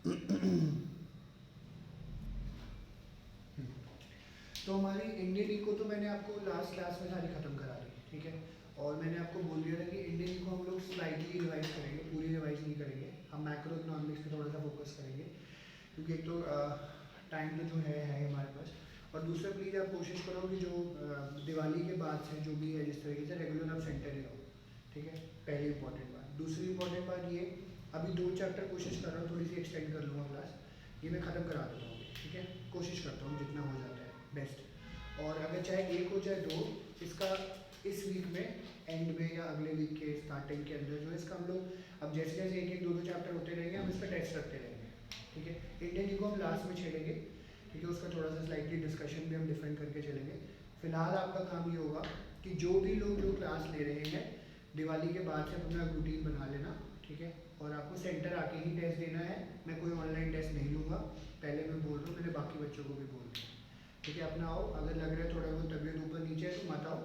तो हमारी Indian eco तो मैंने आपको लास्ट क्लास में सारी ख़त्म करा दी, ठीक है। और मैंने आपको बोल दिया था कि इंडियन इको हम लोग स्लाइटली रिवाइज करेंगे, पूरी रिवाइज नहीं करेंगे। हम मैक्रो इकोनॉमिक्स पे थोड़ा सा फोकस करेंगे, क्योंकि एक तो टाइम तो जो है हमारे पास। और दूसरा प्लीज़ आप कोशिश करो कि जो दिवाली के बाद से जो भी है जिस तरीके से रेगुलर आप सेंटर ही रहो, ठीक है। पहली इंपॉर्टेंट बात। दूसरी इंपॉर्टेंट बात ये, अभी 2 चैप्टर कोशिश कर रहा हूँ, थोड़ी सी एक्सटेंड कर लूँगा क्लास, ये मैं ख़त्म करा देता हूँ, ठीक है। कोशिश करता हूँ जितना हो जाता है बेस्ट। और अगर चाहे 1 हो चाहे 2, इसका इस वीक में एंड में या अगले वीक के स्टार्टिंग के अंदर जो है इसका हम लोग, अब जैसे जैसे 1-1 2-2 चैप्टर होते रहेंगे हम इस पर टेस्ट रखते रहेंगे, ठीक है। इंडियन इको हम लास्ट में छेड़ेंगे, ठीक है। उसका थोड़ा सा स्लाइटली डिस्कशन भी हम डिफरेंट करके चलेंगे। फिलहाल आपका काम ये होगा कि जो भी लोग जो क्लास ले रहे हैं दिवाली के बाद से अपना रूटीन बना लेना, ठीक है। और आपको सेंटर आके ही टेस्ट देना है, मैं कोई ऑनलाइन टेस्ट नहीं लूँगा, पहले मैं बोल रहा हूँ, मैंने बाकी बच्चों को भी बोल दिया, ठीक है। अपना आओ, अगर लग रहा है थोड़ा बहुत तबीयत ऊपर नीचे है तो मत आओ,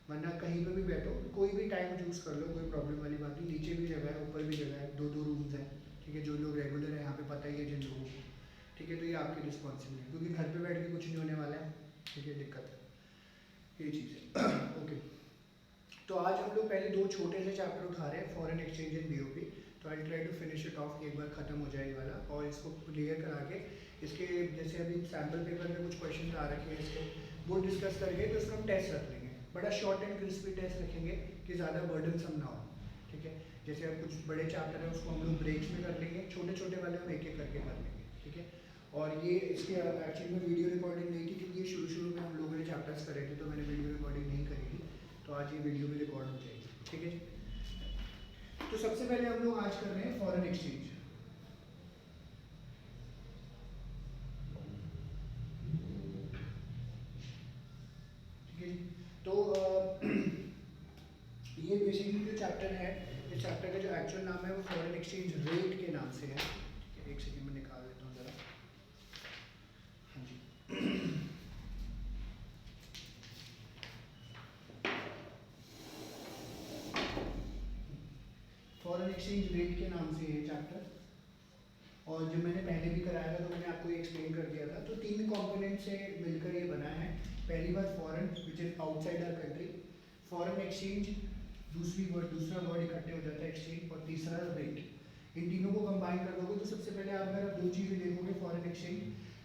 वरना कहीं पर भी बैठो, कोई भी टाइम चूज़ कर लो, कोई प्रॉब्लम वाली बात नहीं। नीचे भी जगह है, ऊपर भी जगह है, 2-2 रूम्स हैं, ठीक है। जो लोग रेगुलर है यहाँ पे पता ही है जिन लोगों को, ठीक है। तो ये आपकी रिस्पॉन्सिबिलिटी है, क्योंकि घर पे बैठ के कुछ नहीं होने वाला है, ठीक है। दिक्कत है, ये चीज़ है। ओके, तो आज हम लोग पहले 2 छोटे से चैप्टर उठा रहे हैं, फॉरेन एक्सचेंज एंड बीओपी। तो I try to finish it off, एक बार खत्म हो जाए ये वाला, और इसको क्लियर करा के इसके जैसे अभी सैम्पल पेपर में कुछ क्वेश्चन आ रखे हैं इसके, वो डिस्कस करके तो इसका हम टेस्ट रख लेंगे। बड़ा शॉर्ट एंड क्रिस्पी टेस्ट रखेंगे कि ज़्यादा बर्डनसम ना हो, ठीक है। जैसे अब कुछ बड़े चैप्टर हैं उसको हम लोग ब्रेक्स में कर लेंगे, छोटे छोटे वाले हम एक एक करके कर लेंगे, ठीक है। और ये इसके एक्चुअली में वीडियो रिकॉर्डिंग नहीं की, क्योंकि ये शुरू में हम लोगों ने चैप्टर्स करे थे, तो मैंने वीडियो रिकॉर्डिंग नहीं करी थी, तो आज ये वीडियो भी रिकॉर्ड हो जाएगी, ठीक है। तो सबसे पहले हम लोग आज कर रहे हैं फॉरेन एक्सचेंज, ठीक है। तो ये बेसिकली जो चैप्टर है, इस चैप्टर का जो एक्चुअल नाम है वो फॉरेन एक्सचेंज रेट के नाम से है, ठीक है। एक सेकंड में निकाल लेता हूँ ज़रा, हाँ जी। फॉरेन एक्सचेंज रेट के नाम से ये चैप्टर, और जो मैंने पहले भी कराया था तो मैंने आपको एक्सप्लेन कर दिया था। तो 3 कंपोनेंट से मिलकर ये बना है। पहली बात foreign, which is outside our country, foreign exchange, दूसरा वर्ड इकट्ठे हो जाता है एक्सचेंज, और तीसरा रेट। इन तीनों को कंबाइन कर दोगे तो सबसे पहले आप अगर 2 चीज़ें देखोगे फॉरेन एक्सचेंज,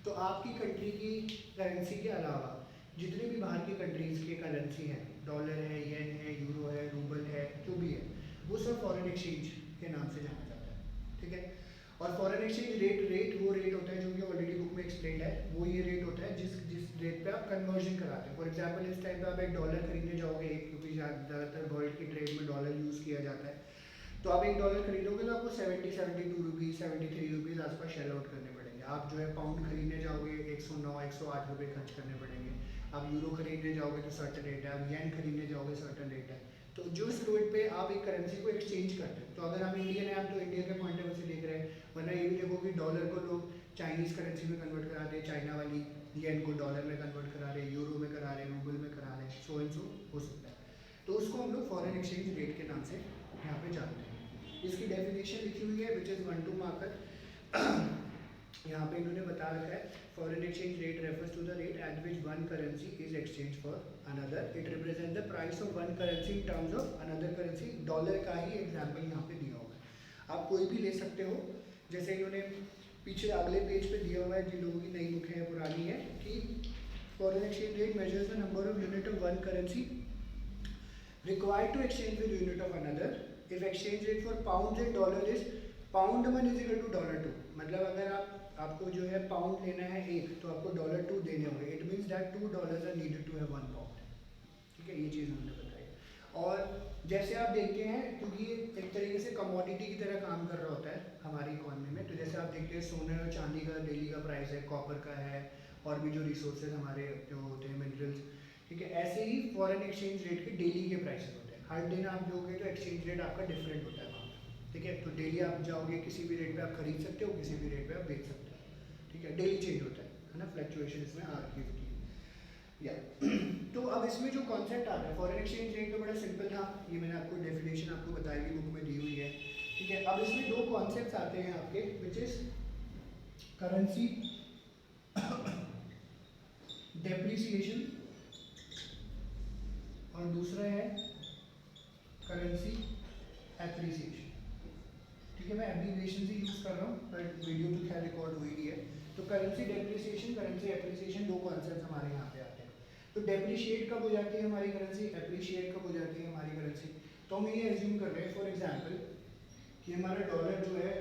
तो आपकी कंट्री की करेंसी के अलावा जितने भी बाहर की कंट्रीज़ के करेंसी हैं, डॉलर है, येन है, यूरो है, रूबल है, जो भी है, वो सब फॉरेन एक्सचेंज के नाम से जाना जाता है, ठीक है। और फॉरेन एक्सचेंज रेट वो रेट होता है जो कि ऑलरेडी बुक में एक्सप्लेन्ड है। वो ये रेट होता है जिस रेट पे आप कन्वर्जन कराते हैं। फॉर एग्जांपल इस टाइम पे आप 1 डॉलर खरीदने जाओगे, क्योंकि ज़्यादातर वर्ल्ड की ट्रेड में डॉलर यूज़ किया जाता है, तो आप 1 डॉलर खरीदोगे तो आपको 72 रुपीज़, 73 रुपीज़ आसपास शेल आउट करने पड़ेंगे। आप जो है पाउंड खरीदने जाओगे 109, 108 रुपये खर्च करने पड़ेंगे। आप यूरो खरीदने जाओगे तो सर्टन रेट है, आप येन खरीदने जाओगे सर्टन रेट है। तो जो इस रेट पे आप एक करेंसी को एक्सचेंज करते हैं, तो अगर हम इंडियन हैं, हम तो इंडिया के पॉइंट ऑफ व्यू से देख रहे हैं, वरना ये भी देखो कि डॉलर को लोग चाइनीज़ करेंसी में कन्वर्ट करा रहे हैं, चाइना वाली, येन को डॉलर में कन्वर्ट करा रहे हैं, यूरो में करा रहे हैं, रूबल में करा रहे हैं, सो एंड सो हो सकता है। तो उसको हम लोग फॉरेन एक्सचेंज रेट के नाम से यहाँ पे जानते हैं। इसकी डेफिनेशन लिखी हुई है, विच इज़ 1-2 मार्कर। यहाँ पे इन्होंने बता रखा है, foreign exchange rate refers to the rate at which one currency is exchange for another. It represent the price of one currency in terms of another currency. Dollar का ही example यहाँ पे दिया हुआ है, आप कोई भी ले सकते हो। जैसे इन्होंने पीछे अगले पेज पे दिया हुआ है, जिन लोगों की नई बुक है, पुरानी है, कि foreign exchange rate measures the number of unit of one currency required to exchange with unit of another. If exchange rate for pounds and dollar is pound 1 is equal to dollar 2, मतलब अगर आपको जो है pound लेना है 1, तो आपको dollar 2 देने होंगे। It means that 2 dollars are needed to have 1 pound, ठीक है। ये चीज़ उन्होंने बताई। और जैसे आप देखते हैं, क्योंकि ये एक तरीके से कमोडिटी की तरह काम कर रहा होता है हमारी इकोनॉमी में, तो जैसे आप देखते हैं सोने और चांदी का डेली का प्राइस है, कॉपर का है, और भी जो रिसोर्सेज हमारे जो होते हैं मिनरल्स, ठीक है। ऐसे ही फॉरेन एक्सचेंज रेट के डेली के प्राइसेस होते हैं। हर दिन आप जाओगे तो एक्सचेंज रेट आपका डिफरेंट होता है वहाँ पे, ठीक है। तो डेली आप जाओगे, किसी भी रेट पे आप खरीद सकते हो, किसी भी रेट पे आप बेच सकते हो, ठीक है। डेली चेंज होता है ना, फ्लक्चुएशन इसमें आ रही होती है, या तो अब इसमें जो कॉन्सेप्ट आता है फॉरेन एक्सचेंज रेट, तो बड़ा सिंपल था, ये मैंने आपको डेफिनेशन आपको बताई हुई बुक में दी हुई है, ठीक है। अब इसमें 2 कॉन्सेप्ट आते हैं आपके, विच इज़ करेंसी डेप्रिसिएशन और दूसरा है करेंसी एप्रिसिएशन। ठीक है, मैं एब्रीविएशन से यूज़ कर रहा हूँ पर वीडियो तो खैर रिकॉर्ड हुई नहीं है। तो करेंसी डेप्रिसिएशन, करेंसी एप्रिसिएशन, दो कॉन्सेप्ट हमारे यहाँ पे आते हैं। तो डेप्रिशिएट कब हो जाती है हमारी करेंसी, एप्रिशिएट कब हो जाती है हमारी करेंसी। तो हम ये एज्यूम कर रहे हैं फॉर एग्जांपल कि हमारा डॉलर जो है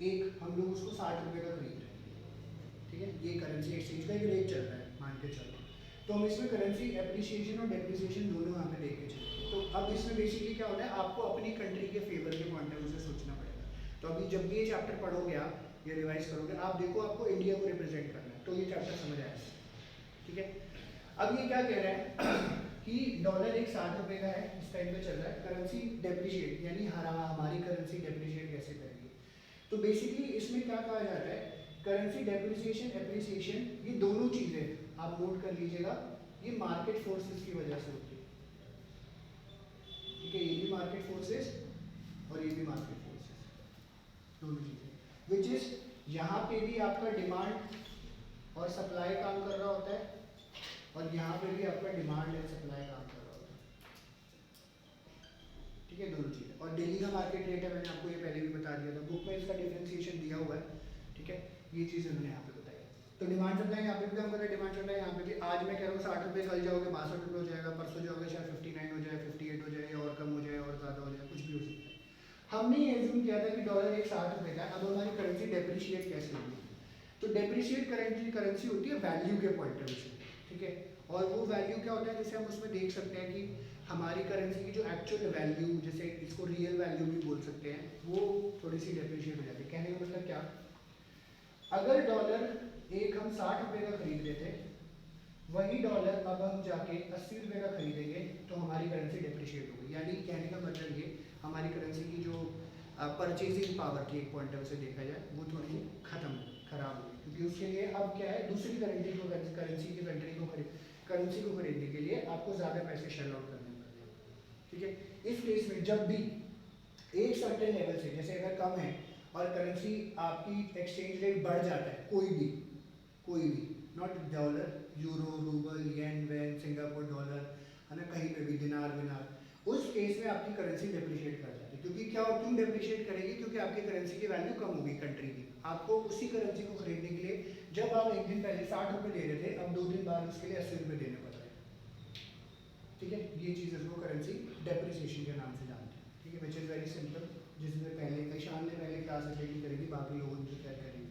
एक, हम लोग उसको 60 रुपये का खरीद रहे हैं। ठीक है, ये करेंसी एक्सचेंज का एक रेट चल रहा है मान के चलो। तो हम इसमें करेंसी एप्रिसिएशन और डेप्रिसिएशन दोनों यहाँ पे देख के चलते हैं। तो अब इसमें बेसिकली क्या होता है, आपको अपनी कंट्री के फेवर के पॉइंट ऑफ व्यू से सोचना पड़ेगा। तो अभी जब भी ये चैप्टर पढ़ोगे आप या रिवाइज करोगे, आप देखो आपको इंडिया को रिप्रेजेंट करना है, तो ये चैप्टर समझ आएगा। ठीक है, अब ये क्या कह रहा है कि डॉलर एक 60 रुपये का है, इस टाइम पे चल रहा है, करेंसी डेप्रिशिएट यानी हमारी करेंसी डेप्रिशिएट कैसे करेगी। तो बेसिकली इसमें क्या कहा जाता है, करेंसी डेप्रिसिएशन एप्रिसिएशन, ये दोनों चीज़ें आप नोट कर लीजिएगा, ये मार्केट फोर्सेस की वजह से होती है। ठीक है, ये भी मार्केट फोर्सेस और ये भी मार्केट फोर्सेस, दोनों चीज़ें, विच इज यहाँ पे भी आपका डिमांड और सप्लाई काम कर रहा होता है और यहाँ पे भी आपका डिमांड एंड सप्लाई काम कर रहा होता है। ठीक है, दोनों चीज़ें। और दिल्ली का मार्केट रेट है, मैंने आपको ये पहले भी बता दिया था, बुक में इसका डिफरेंशिएशन दिया हुआ है। ठीक है, ये चीज़ उन्होंने यहाँ पे बताई। तो डिमांड सप्लाई यहाँ पे भी काम कर रहा है, डिमांड सप्लाई यहाँ पे भी। आज मैं कह रहा हूँ 60 रुपये, कल जाओगे 62 रुपये हो जाएगा, परसों जाओगे शायद 59 हो जाए, 58 हो जाए, और कम हो जाए, और ज़्यादा हो जाए, कुछ भी हो सकता है। हमने ये एज्यूम किया था कि डॉलर एक 60 रुपये का है। अब हमारी करेंसी डेप्रिशिएट कैसे होगी, तो डेप्रिशिएट करेंसी होती है वैल्यू के पॉइंट ऑफ व्यू से। ठीक है, और वो वैल्यू क्या होता है, जैसे हम उसमें देख सकते हैं कि हमारी करेंसी की जो एक्चुअल वैल्यू, जैसे इसको रियल वैल्यू भी बोल सकते हैं, वो थोड़ी सी डेप्रिशिएट हो जाती है। कहने का मतलब क्या, अगर डॉलर एक हम 60 रुपये का खरीद रहे थे, वही डॉलर अब हम जाके 80 रुपये का खरीदेंगे तो हमारी करेंसी डेप्रिशिएट होगी। यानी कहने का मतलब ये, हमारी करेंसी की जो परचेजिंग पावर थी एक पॉइंट ऑफ से देखा जाए, वो थोड़ी खत्म खराब होगी, क्योंकि उसके लिए अब क्या है, दूसरी करेंसी को करेंसी को खरीदने के लिए आपको ज़्यादा पैसे शेल आउट करने पड़ते हैं। ठीक है, इस केस में जब भी एक सर्टेन लेवल से, जैसे अगर कम है और करेंसी आपकी एक्सचेंज रेट बढ़ जाता है, कोई भी not dollar, euro, rouble, yen, when, Singapore dollar, है ना, कहीं पे भी दिनार विनार, उस केस में आपकी करेंसी डेप्रिशिएट कर जाती है। क्योंकि क्यों डेप्रिशिएट करेगी, क्योंकि आपकी करेंसी की वैल्यू कम होगी कंट्री की। आपको उसी करेंसी को खरीदने के लिए, जब आप एक दिन पहले 60 रुपये दे रहे थे, अब 2 दिन बाद उसके लिए 80 रुपये देने पड़ रहे हैं। ठीक है, ये चीज़ इसको करेंसी डेप्रिसिएशन के नाम से जानते हैं। ठीक है, विच इज़ वेरी सिंपल, जिसमें पहले ईशान ने पहले क्लास अटेंड करेगी, बाकी लोगों ने क्या करेंगे,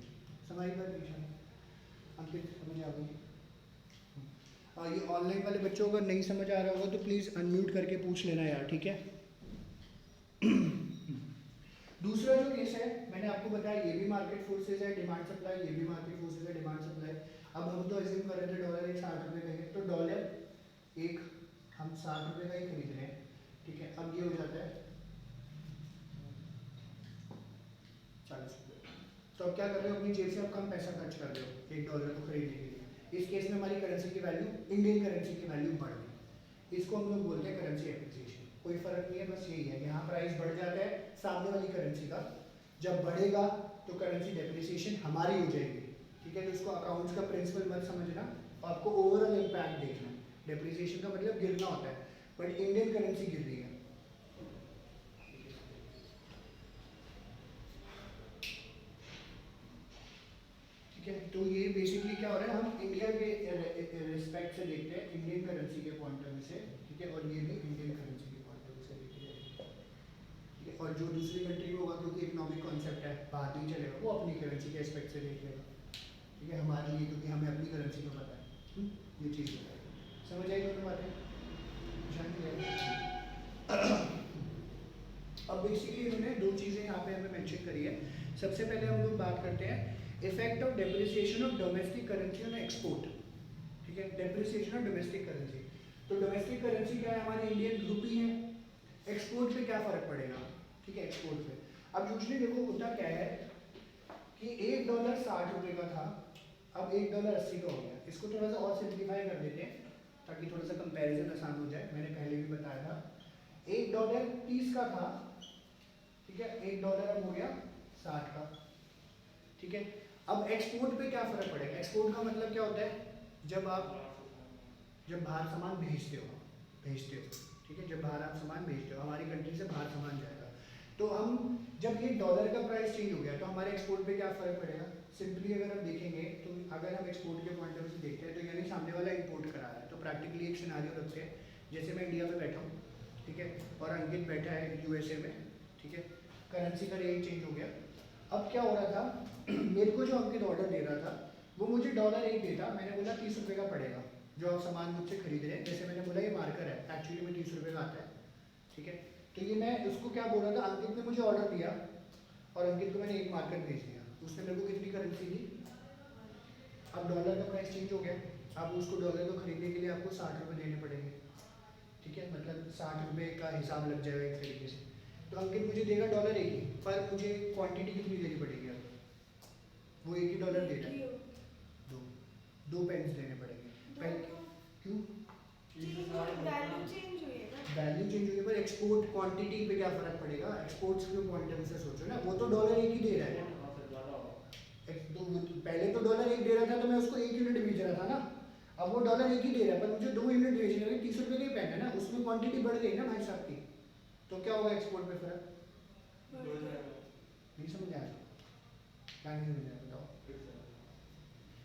समझ पर ईशान अंकित समझ आ गई। ये ऑनलाइन वाले बच्चों को अगर नहीं समझ आ रहा होगा तो प्लीज़ अनम्यूट करके पूछ लेना यार। ठीक है, दूसरा जो केस है, मैंने आपको बताया ये भी मार्केट फोर्सेस है, डिमांड सप्लाई, ये भी मार्केट फोर्सेस है, डिमांड सप्लाई। अब हम तो एज्यूम कर रहे थे डॉलर एक 60 रुपये का है, तो डॉलर एक हम 60 रुपये का ही खरीद रहे हैं। ठीक है, अब ये हो जाता है 40 रुपये। तो अब क्या कर रहे हो, अपनी जेब से आप कम पैसा खर्च कर रहे हो एक डॉलर को खरीदने के लिए। इस केस में हमारी करेंसी की वैल्यू, इंडियन करेंसी की वैल्यू बढ़ गई। इसको हम लोग बोलते हैं करेंसी एप्रिसिएशन। कोई फर्क नहीं है, बस यही है, यहाँ प्राइस बढ़ जाता है सामने वाली करेंसी का, जब बढ़ेगा तो करेंसी डेप्रिसिएशन हमारी हो जाएगी। ठीक है, तो इसको अकाउंट्स का प्रिंसिपल मत समझना, आपको ओवरऑल इम्पैक्ट देखना। डेप्रिसिएशन का मतलब गिरना होता है, बट इंडियन करेंसी गिर रही है। ठीक है, तो ये बेसिकली क्या हो रहा है, हम इंडिया के रिस्पेक्ट से देखते हैं, इंडियन करेंसी के पॉइंट ऑफ व्यू से। ठीक है, और ये भी इंडियन करेंसी के पॉइंट ऑफ व्यू से देखते हैं। ठीक है, और जो दूसरी कंट्री में होगा, क्योंकि इकोनॉमिक कॉन्सेप्ट है, बाहर नहीं चलेगा, वो अपनी करेंसी के एस्पेक्ट से देख लेगा। ठीक है, हमारे लिए, क्योंकि हमें अपनी करेंसी का पता है, ये चीज़ बताएगी। समझ आई दोनों बातें, अब बेसिकली इन्होंने दो चीज़ें यहाँ पे हमें मेंशन करी है। सबसे पहले हम लोग बात करते हैं effect of depreciation of domestic currency on export. ठीक है, डेप्रिसिएशन ऑफ डोमेस्टिक करेंसी। तो डोमेस्टिक करेंसी क्या है, हमारी इंडियन रुपी है। एक्सपोर्ट पे क्या फ़र्क पड़ेगा। ठीक है, एक्सपोर्ट पे अब यूजली देखो होता क्या है कि एक डॉलर 60 रुपये का था, अब एक डॉलर 80 का हो गया। इसको थोड़ा सा और सिंप्लीफाई कर देते हैं ताकि थोड़ा सा कंपैरिजन आसान हो जाए। मैंने पहले भी बताया था, एक डॉलर 30 का था, ठीक है, एक डॉलर अब हो गया 60 का। ठीक है, अब एक्सपोर्ट पे क्या फ़र्क पड़ेगा? एक्सपोर्ट का मतलब क्या होता है? जब बाहर सामान भेजते हो, ठीक है, जब बाहर आप सामान भेजते हो, हमारी कंट्री से बाहर सामान जाएगा, तो हम जब ये डॉलर का प्राइस चेंज हो गया तो हमारे एक्सपोर्ट पे क्या फ़र्क पड़ेगा? सिंपली अगर हम देखेंगे तो अगर हम एक्सपोर्ट के पॉइंट ऑफ व्यू से देखते हैं तो यानी सामने वाला इंपोर्ट करा रहा है, तो प्रैक्टिकली एक सिनारियो रखते हैं, जैसे मैं इंडिया में बैठा हूँ, ठीक है, और अंकित बैठा है यूएसए में, ठीक है, करेंसी का रेट चेंज हो गया। अब क्या हो रहा था मेरे को जो अंकित ऑर्डर दे रहा था वो मुझे $1 देता, मैंने बोला 30 रुपये का पड़ेगा जो आप सामान मुझसे खरीद रहे हैं, जैसे मैंने बोला ये मार्कर है, एक्चुअली में 30 रुपये का आता है, ठीक है। तो ये मैं उसको क्या बोल रहा था, अंकित ने मुझे ऑर्डर दिया और अंकित को मैंने एक मार्कर भेज दिया, उसने मेरे को कितनी करेंसी दी? अब डॉलर का प्राइस चेंज हो गया, अब उसको डॉलर को खरीदने के लिए आपको 60 रुपये देने पड़ेंगे, ठीक है, मतलब 60 रुपये का हिसाब लग जाएगा एक तरीके से। तो अंकित मुझे देगा $1 ही, पर मुझे क्वांटिटी कितनी देनी पड़ेगी? अब वो $1 दे रहा है, दो पेन्स देने पड़ेंगे पहले। क्यों? वैल्यू चेंज हुई है, पर एक्सपोर्ट क्वांटिटी पे क्या फर्क पड़ेगा? एक्सपोर्ट्स के पॉइंट ऑफ व्यू से सोचो ना, वो तो $1 ही दे रहा है, तो पहले तो $1 दे रहा था तो मैं उसको 1 यूनिट भेज रहा था ना, अब वो $1 ही दे रहा है पर मुझे 2 यूनिट भेजने लगे, 30 रुपये की पेन है ना, उसमें क्वांटिटी बढ़ गई ना भाई साहब की, तो क्या होगा एक्सपोर्ट पे फर्क? नहीं समझ आया? क्या नहीं समझ आया बताओ?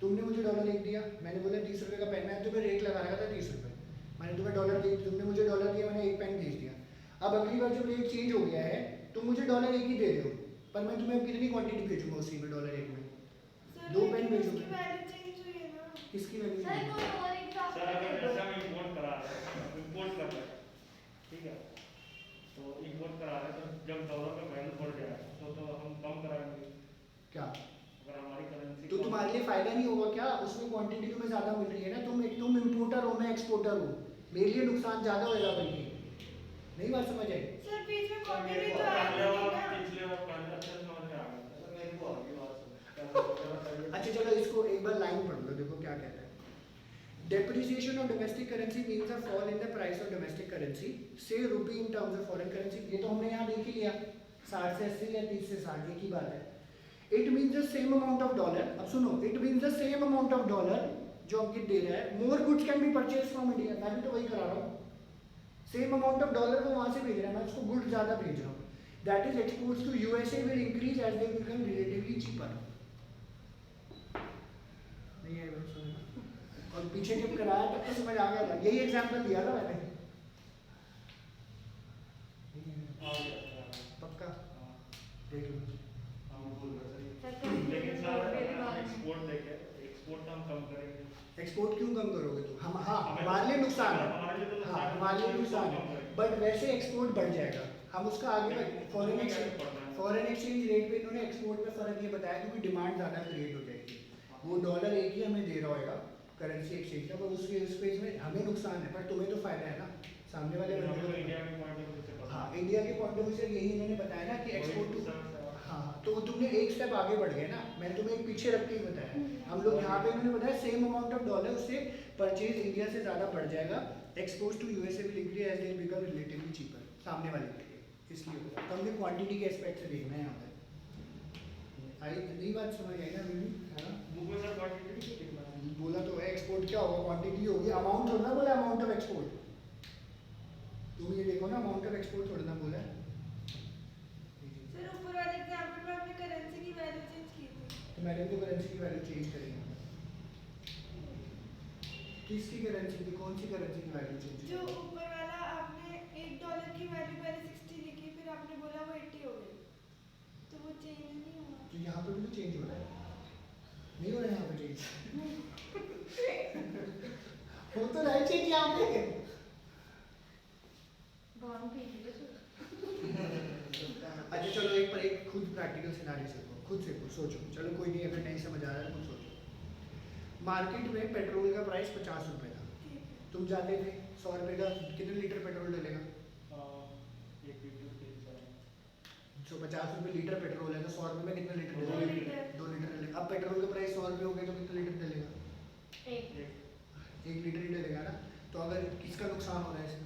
तुमने मुझे $1 दिया, मैंने बोला 30 रुपये का पेन, मैं तुम्हें रेट लगा रखा था 30 रुपये, मैंने तुम्हें $1 दिया, तुमने मुझे $1 दिया, मैंने एक पेन भेज दिया। अब अगली बार जब रेट चेंज हो गया है तुम मुझे $1 ही दे रहे हो, पर मैं तुम्हें अब कितनी क्वांटिटी भेजूंगा उसी में $1 में? 2 पेन भेजूंगा। किसकी वैल्यू? सर अगर ऐसा हम इंपोर्ट करा रहे हैं, इंपोर्ट कर रहे हैं, ठीक है, तो इंपोर्ट करा रहे हैं तो जब डॉलर का वैल्यू बढ़ जाए तो हम कम कराएंगे क्या? अगर हमारी करेंसी तो तुम्हारे लिए फायदा नहीं होगा क्या? उसमें क्वांटिटी तुम्हें ज़्यादा मिल रही है ना, तुम इंपोर्टर हो, मैं एक्सपोर्टर हूँ, मेरे लिए नुकसान ज़्यादा होगा, बल्कि नहीं बात समझ आई? सर बीच में क्वांटिटी तो आ गई ना। पिछले बार पहले अच्छा समझ में आ गया मेरे को, अभी बात अच्छा चलो इसको एक बार लाइन पढ़ लो, देखो क्या कहता है। Depreciation of domestic currency means a fall in the price of domestic currency, say rupee in terms of foreign currency, ये तो हमने यहाँ देख ही लिया, 60 से 80 या 30 से 60, एक ही बात है। It means the same amount of dollar, अब सुनो, it means the same amount of dollar जो अंकित दे रहा है, more goods can be purchased from India, मैं भी तो वही करा रहा हूँ, सेम अमाउंट ऑफ डॉलर वो वहाँ से भेज रहा है, मैं उसको गुड ज़्यादा भेज रहा हूँ, that is exports to USA will increase as they become relatively cheaper. नहीं है बस समझ, और पीछे जब कराया तब तो समझ आ गया था, यही एग्जांपल दिया था मैंने, पक्का देख लो। लेकिन सर एक्सपोर्ट देखे, एक्सपोर्ट हम कम करेंगे। एक्सपोर्ट क्यों कम करोगे तुम? हम हाँ हमारे लिए नुकसान है, हाँ हमारे लिए नुकसान है, बट वैसे एक्सपोर्ट बढ़ जाएगा, हम उसका आगे फॉरेन एक्सचेंज रेट पे इन्होंने एक्सपोर्ट में फ़र्क ये बताया क्योंकि डिमांड ज़्यादा क्रिएट हो जाएगी, वो $1 एक ही हमें दे रहा होगा करेंसी एक्सचेंज का, पर उसके स्पेस में हमें नुकसान है, पर तुम्हें तो फायदा है ना, सामने वाले बंदे को। हाँ इंडिया के पॉइंट ऑफ व्यू से यही इन्होंने बताया ना कि एक्सपोर्ट टू, हाँ तो तुमने एक स्टेप आगे बढ़ गए ना, मैंने तुम्हें एक पीछे रख के ही बताया, हम लोग यहाँ पे उन्होंने बताया सेम अमाउंट ऑफ डॉलर उससे परचेज इंडिया से ज़्यादा बढ़ जाएगा, export to USA will increase as they become relatively cheaper, सामने वाले के लिए, इसलिए होगा, तो हमने क्वांटिटी के एस्पेक्ट से देखना है यहाँ पे। आई नई बात समझ आई ना मेरी, है ना? बोला तो है एक्सपोर्ट क्या होगा, क्वांटिटी होगी, अमाउंट थोड़ा ना बोला, अमाउंट ऑफ एक्सपोर्ट, तुम ये देखो ना अमाउंट ऑफ एक्सपोर्ट थोड़ा ना बोला है। सर ऊपर वाले एग्जांपल में आपने करेंसी की वैल्यू चेंज की थी, तो मैंने तो करेंसी की वैल्यू चेंज करी है, किसकी करेंसी की, कौन सी करेंसी की वैल्यू चेंज? जो ऊपर वाला आपने $1 की वैल्यू पहले 60 लिखी, फिर आपने बोला वो 80 हो गई, तो वो चेंज नहीं हुआ। तो यहाँ पे भी तो चेंज हो रहा है, नहीं हो रहा है यहाँ पे चेंज? हो तो रहा है चेंज यहाँ पे। अच्छा चलो एक पर एक खुद प्रैक्टिकल सिनारियो सीखो, खुद से सोचो, चलो कोई नहीं अगर नहीं समझ आ रहा है खुद सोचो। मार्केट में पेट्रोल का प्राइस 50 रुपये था, तुम जाते थे 100 रुपये का, कितने लीटर पेट्रोल डलेगा? 50 रुपये लीटर पेट्रोल है तो 100 रुपये में कितना लीटर डलेगा? 2 लीटर डलेगा। अब पेट्रोल का प्राइस 100 रुपये हो गया तो कितना लीटर डलेगा? 1 लीटर ही डलेगा ना, तो अगर किसका नुकसान हो रहा है इसमें?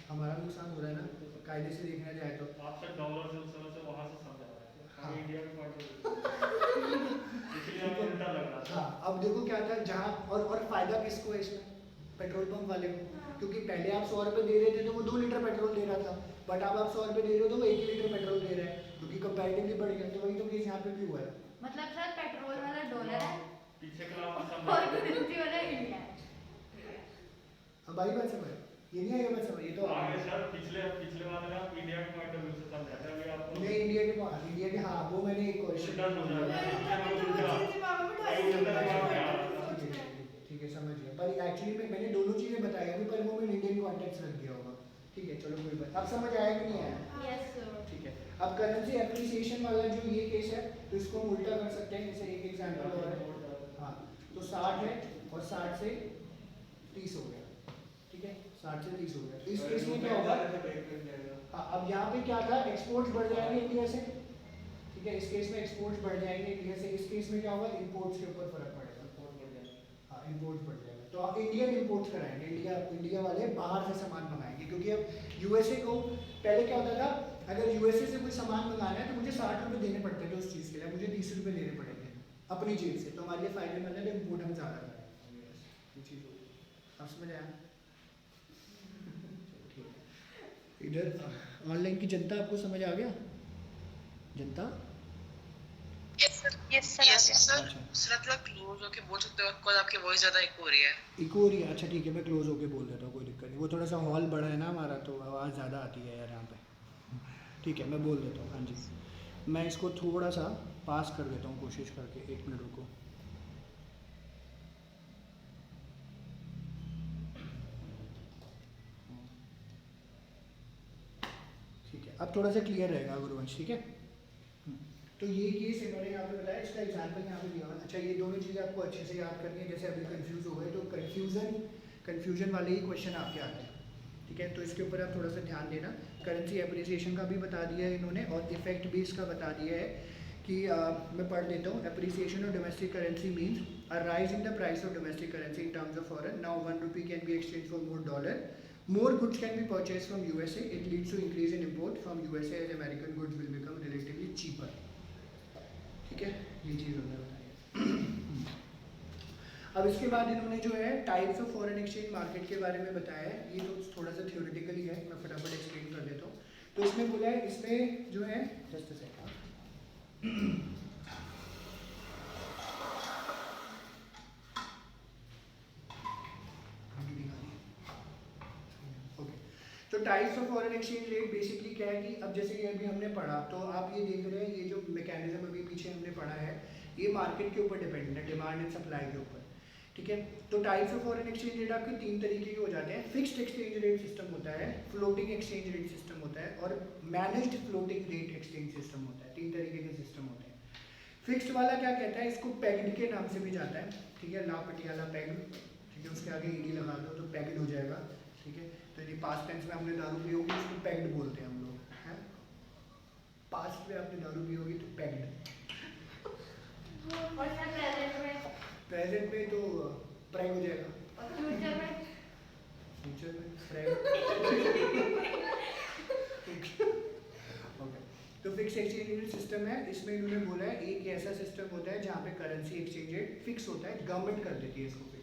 हमारा नुकसान हो रहा है ना, कायदे से देखना जाए तो। आपसे डॉलर से उस समय से वहाँ से समझा रहा है, इंडिया में देखो क्या था जहाँ और फायदा किसको है इसमें, पेट्रोल पंप वाले को, हाँ। क्योंकि पहले आप 100 रुपये दे रहे थे तो वो 2 लीटर पेट्रोल दे रहा था, बट अब आप 100 रुपये दे रहे हो तो वो 1 लीटर पेट्रोल दे रहा है, क्योंकि कंपैरेटिवली बढ़ गया। तो वही तो केस यहाँ पे भी हुआ है। मतलब सर पेट्रोल वाला डॉलर है पीछे का आप और समझ करेंसी वाला इंडिया है। अब आई बात समझ, ये नहीं आएगा बात समझ, ये तो आगे सर पिछले वाले ना इंडिया के पॉइंट ऑफ व्यू से समझा था अभी आपको नहीं इंडिया के हाँ वो मैंने एक क्वेश्चन उल्टा समझा था। ठीक है समझ गया, पर एक्चुअली मैंने दोनों चीजें बताई अभी, पर वो मैं इंडियन कॉन्टेक्स्ट रख दिया होगा। ठीक है चलो कोई बात, अब समझ आया कि नहीं आया? Yes sir. ठीक है, अब करेंसी एप्रिसिएशन वाला जो ये केस है तो इसको हम उल्टा कर सकते हैं। जैसे एक एग्जांपल और है, हाँ तो 60 है और 60 से 30 हो गया। ठीक है 60 से 30 हो गया, तो इस केस में क्या होगा? हाँ अब यहाँ पे क्या था, एक्सपोर्ट्स बढ़ जाएंगे इंडिया से। ठीक है इस केस में एक्सपोर्ट्स बढ़ जाएंगे इंडिया से, इस केस में क्या होगा, इंपोर्ट्स के ऊपर फर्क पड़ेगा। हाँ इंपोर्ट्स बढ़ जाएगा, तो आप इंडियन इंपोर्ट्स कराएंगे, इंडिया वाले बाहर से सामान मंगाएंगे, क्योंकि अब यूएसए को पहले क्या होता था, अगर यूएसए से कोई सामान मंगाना है तो मुझे 60 रुपये देने पड़ते थे उस चीज़ के लिए, मुझे 30 रुपये देने पड़ेंगे अपनी जेब से, तो हमारे लिए फायदेमंद है तो इम्पोर्ट हम ज़्यादा करें। ये चीज़ होगी, आप समझ आया? इधर ऑनलाइन की जनता आपको समझ आ गया? जनता यस सर सर थोड़ा क्लोज होके बोल सकते हो, कॉल आपकी वॉइस ज़्यादा इको हो रही है। इको हो रही है? अच्छा ठीक है मैं क्लोज होके बोल देता हूँ, कोई दिक्कत नहीं, वो थोड़ा सा हॉल बड़ा है ना हमारा तो आवाज़ ज़्यादा आती है यार यहाँ पे। ठीक है मैं बोल देता हूँ, हाँ जी मैं इसको थोड़ा सा पास कर देता हूँ कोशिश करके, 1 मिनट रुको। ठीक है अब थोड़ा सा क्लियर रहेगा गुरुवंश, ठीक है। तो ये केस इन्होंने यहाँ पे बताया, इसका एग्जाम्पल यहाँ पे दिया हुआ है। अच्छा ये दोनों चीज़ें आपको अच्छे से याद करनी है, जैसे अभी कंफ्यूज हो गए तो कन्फ्यूजन वाले ही क्वेश्चन आपके आते हैं। ठीक है तो इसके ऊपर आप थोड़ा सा ध्यान देना। करेंसी एप्रिसिएशन का भी बता दिया है इन्होंने, और इफेक्ट भी इसका बता दिया है कि मैं पढ़ देता हूँ। Appreciation of domestic currency means a rise in the price of domestic currency in terms of foreign. Now 1 rupee can be exchange for more dollar. More goods can be purchased from USA. It leads to increase in import from USA as American goods will become relatively cheaper. ठीक है ये चीज़ उन्होंने बताई। अब इसके बाद इन्होंने जो है types of foreign exchange market के बारे में बताया है। ये तो थोड़ा सा थ्योरेटिकली है, मैं फटाफट एक्सप्लेन कर देता हूँ। तो इसमें बोला है, इसमें जो है जस्ट अ सेकंड, तो types of foreign exchange rate basically क्या है कि अब जैसे ये अभी हमने पढ़ा, तो आप ये देख रहे हैं ये जो मैकेनिज्म अभी पीछे हमने पढ़ा है ये मार्केट के ऊपर डिपेंडेंट है, डिमांड एंड सप्लाई के ऊपर। ठीक है तो types of foreign exchange rate आपके 3 तरीके के हो जाते हैं। फिक्स्ड एक्सचेंज रेट सिस्टम होता है, फ्लोटिंग एक्सचेंज रेट सिस्टम होता है, और managed floating rate exchange system होता है। 3 तरीके के सिस्टम होते हैं। फिक्स्ड वाला क्या कहता है, इसको पेग्ड के नाम से भी जाता है। ठीक है ला पटियाला पेग्ड, ठीक है उसके आगे ईडी लगा दो तो पेग्ड हो जाएगा। ठीक है तो यदि पास्ट टेंस में हमने दारू पी होगी उसको पेग्ड बोलते हैं हम लोग, हैं पास्ट में आपने दारू पी होगी तो पेग्ड। और सर प्रेजेंट में तो प्रेग हो जाएगा, और फ्यूचर में प्रेग। ओके तो फिक्स एक्सचेंज रेट सिस्टम है, इसमें इन्होंने बोला है एक ऐसा सिस्टम होता है जहाँ पे करेंसी एक्सचेंज रेट फिक्स होता है, गवर्नमेंट कर देती है इसको फिक्स।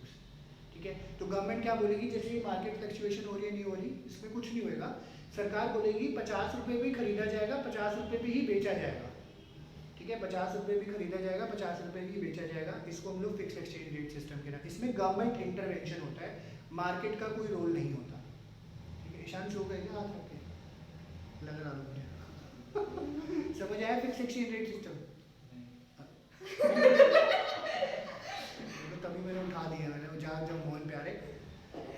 ठीक है तो गवर्नमेंट क्या बोलेगी, जैसे ये मार्केट फ्लक्चुएशन हो रही है नहीं हो रही, इसमें कुछ नहीं होएगा। सरकार बोलेगी 50 रुपये भी खरीदा जाएगा, 50 रुपये भी ही बेचा जाएगा। ठीक है 50 रुपये भी खरीदा जाएगा, 50 रुपये भी बेचा जाएगा। इसको हम लोग फिक्स एक्सचेंज रेट सिस्टम के नाम, इसमें गवर्नमेंट इंटरवेंशन होता है, मार्केट का कोई रोल नहीं होता। ठीक है ईशान शो करेगा हाथ रख के, लग रहा मुझे समझ आया फिक्स एक्सचेंज रेट सिस्टम? तभी मैंने उठा दिया, मैंने जाग जाओ मोहन प्यारे,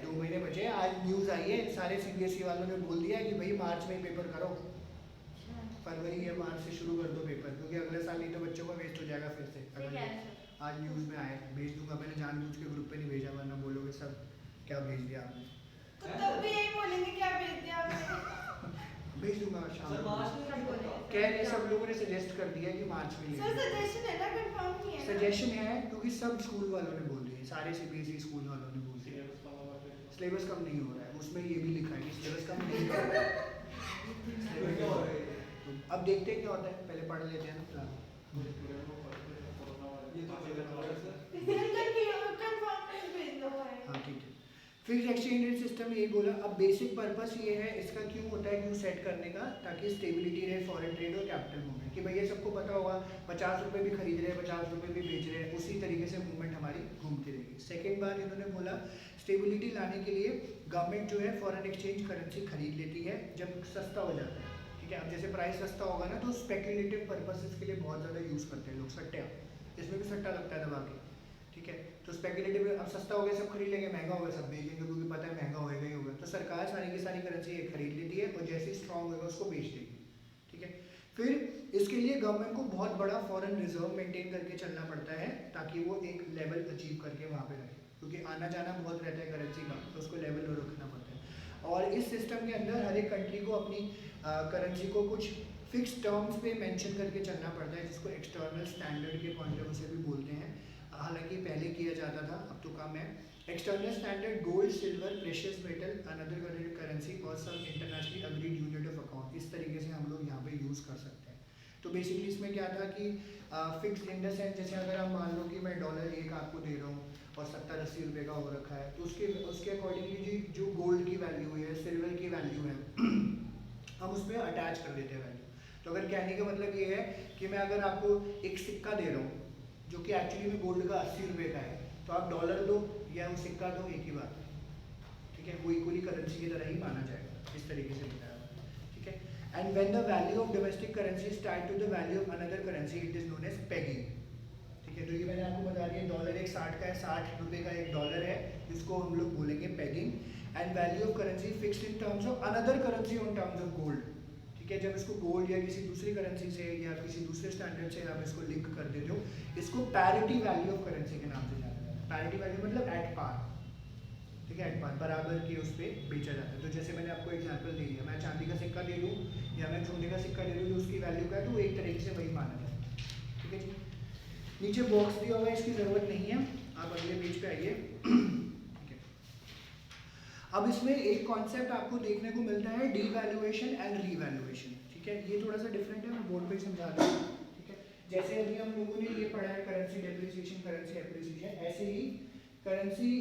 2 महीने बचे। आज न्यूज़ आई है सारे सीबीएसई वालों ने बोल दिया कि भाई मार्च में ही पेपर करो, फरवरी या मार्च से शुरू कर दो पेपर, क्योंकि अगले साल नहीं तो बच्चों का वेस्ट हो जाएगा फिर से। अगर आज न्यूज़ में आया भेज दूंगा, मैंने जानबूझ के ग्रुप पे नहीं भेजा वरना बोलोगे सब क्या भेज दिया आपने। तो तब भी यही बोलेंगे क्या भेज दिया आपने। भेज दूंगा शाम को। कह रहे सब लोगों ने सजेस्ट कर दिया कि मार्च में सर सजेशन है ना, कंफर्म नहीं है। सजेशन है क्योंकि सब स्कूल वालों ने बोल दिया, सारे सीबीएसई स्कूल वालों ने बोल दिया सिलेबस कम नहीं हो रहा है, उसमें ये भी लिखा है कि सिलेबस कम नहीं हो रहा है। अब देखते हैं क्या होता है, पहले पढ़ लेते हैं ना। कंफर्मेशन भेज दो भाई। हाँ ठीक है। फिक्स एक्सचेंज रेट सिस्टम यही बोला। अब बेसिक पर्पस ये है इसका क्यों होता है, क्यों सेट करने का, ताकि स्टेबिलिटी रहे फॉरेन ट्रेड और कैपिटल मूवमेंट। कि भैया सबको पता होगा 50 रुपये भी खरीद रहे हैं, 50 रुपये भी बेच रहे हैं, उसी तरीके से मूवमेंट हमारी घूमती रहेगी। सेकेंड बात इन्होंने बोला स्टेबिलिटी लाने के लिए गवर्नमेंट जो है फॉरेन एक्सचेंज करेंसी खरीद लेती है जब सस्ता हो जाता है। ठीक है, अब जैसे प्राइस सस्ता होगा ना तो स्पेकुलेटिव पर्पसेस के लिए बहुत ज़्यादा यूज़ करते हैं लोग सट्टे। इसमें भी सट्टा लगता है दबा के। ठीक है, तो स्पेकुलेटिव अब सस्ता हो गया सब खरीद लेंगे, महंगा हो गया सब बेच देंगे, क्योंकि पता है महंगा होएगा ही होगा। तो सरकार सारी की सारी करेंसी खरीद लेती है और जैसे ही स्ट्रॉन्ग होगा उसको बेच देगी। ठीक है, फिर इसके लिए गवर्नमेंट को बहुत बड़ा फॉरेन रिजर्व मेंटेन करके चलना पड़ता है ताकि वो एक लेवल अचीव करके वहाँ पे रखे, क्योंकि आना जाना बहुत रहता है करेंसी का, तो उसको लेवल रखना पड़ता है। और इस सिस्टम के अंदर हर एक कंट्री को अपनी करेंसी को कुछ फिक्स टर्म्स पे मेंशन करके चलना पड़ता है, जिसको एक्सटर्नल स्टैंडर्ड के पॉइंट ऑफ व्यू से भी बोलते हैं। हालांकि पहले किया जाता था, अब तो कम है। External standard gold, silver, precious metal, another currency और some internationally agreed unit of account, इस तरीके से हम लोग यहाँ पे यूज़ कर सकते हैं। तो बेसिकली इसमें क्या था कि फिक्स इन द सेंस, जैसे अगर आप मान लो कि मैं डॉलर एक आपको दे रहा हूँ और 70-80 रुपये का हो रखा है, तो उसके अकॉर्डिंगली जी जो गोल्ड की वैल्यू है, सिल्वर की वैल्यू है, हम उस पर अटैच कर देते हैं वैल्यू। तो अगर कहने का मतलब ये है कि मैं अगर आपको एक सिक्का दे रहा हूँ जो कि एक्चुअली में गोल्ड का 80 रुपये का है, तो आप डॉलर दो या वो सिक्का दो, एक ही बात है। ठीक है, वो इक्वली करेंसी की तरह ही माना जाएगा, इस तरीके से बताया। ठीक है, and when the value of domestic currency is tied to the value of another currency it is known as pegging. ठीक है, तो ये मैंने आपको बता दिया, डॉलर एक 60 का है, 60 रुपये का एक डॉलर है, जिसको हम लोग बोलेंगे pegging. And value of currency fixed in terms of another currency on terms of gold. ठीक है, जब इसको गोल्ड या किसी दूसरी करेंसी से या किसी दूसरे स्टैंडर्ड से आप इसको लिंक कर देते हो, इसको पैरिटी वैल्यू ऑफ करेंसी के नाम से जाना जाता है। पैरिटी वैल्यू मतलब एट पार। ठीक है, एट पार, बराबर के उस पर बेचा जाता है। तो जैसे मैंने आपको एग्जांपल दे दिया, मैं चांदी का सिक्का दे दूँ या मैं सोने का सिक्का दे दूँ जो उसकी वैल्यू का है, तो वो एक तरीके से वही माना जाता है। ठीक है जी, नीचे बॉक्स दिया हुआ है, इसकी ज़रूरत नहीं है, आप अगले पेज पे आइए। अब इसमें एक कॉन्सेप्ट आपको देखने को मिलता है, डीवैल्यूएशन एंड रीवैल्यूएशन। ठीक है, ये थोड़ा सा डिफरेंट है, मैं बोर्ड पे समझा दूँ। ठीक है, जैसे अभी हम लोगों ने ये पढ़ा है करेंसी डेप्रिसिएशन, करेंसी एप्रिसिएशन, ऐसे ही करेंसी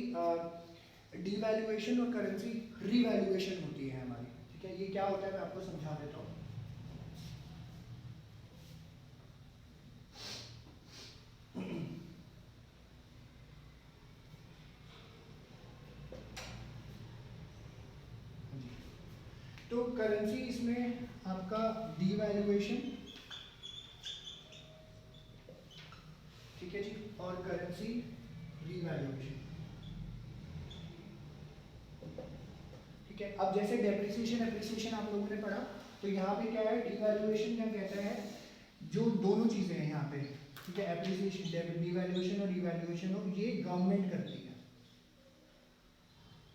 डीवैल्यूएशन और करेंसी रीवैल्यूएशन होती है हमारी। ठीक है, ये क्या होता है मैं आपको समझा देता हूँ। तो करेंसी इसमें आपका डीवैल्यूएशन, ठीक है जी, और करेंसी रीवैल्यूएशन। ठीक है, अब जैसे डेप्रिसिएशन एप्रिसिएशन आप लोगों ने पढ़ा, तो यहाँ पे क्या है, डीवैल्यूएशन क्या कहता है, जो दोनों चीजें हैं यहाँ पे। ठीक है, एप्रिसिएशन, डीवैल्यूएशन और रीवैल्यूएशन हो, ये गवर्नमेंट करती है,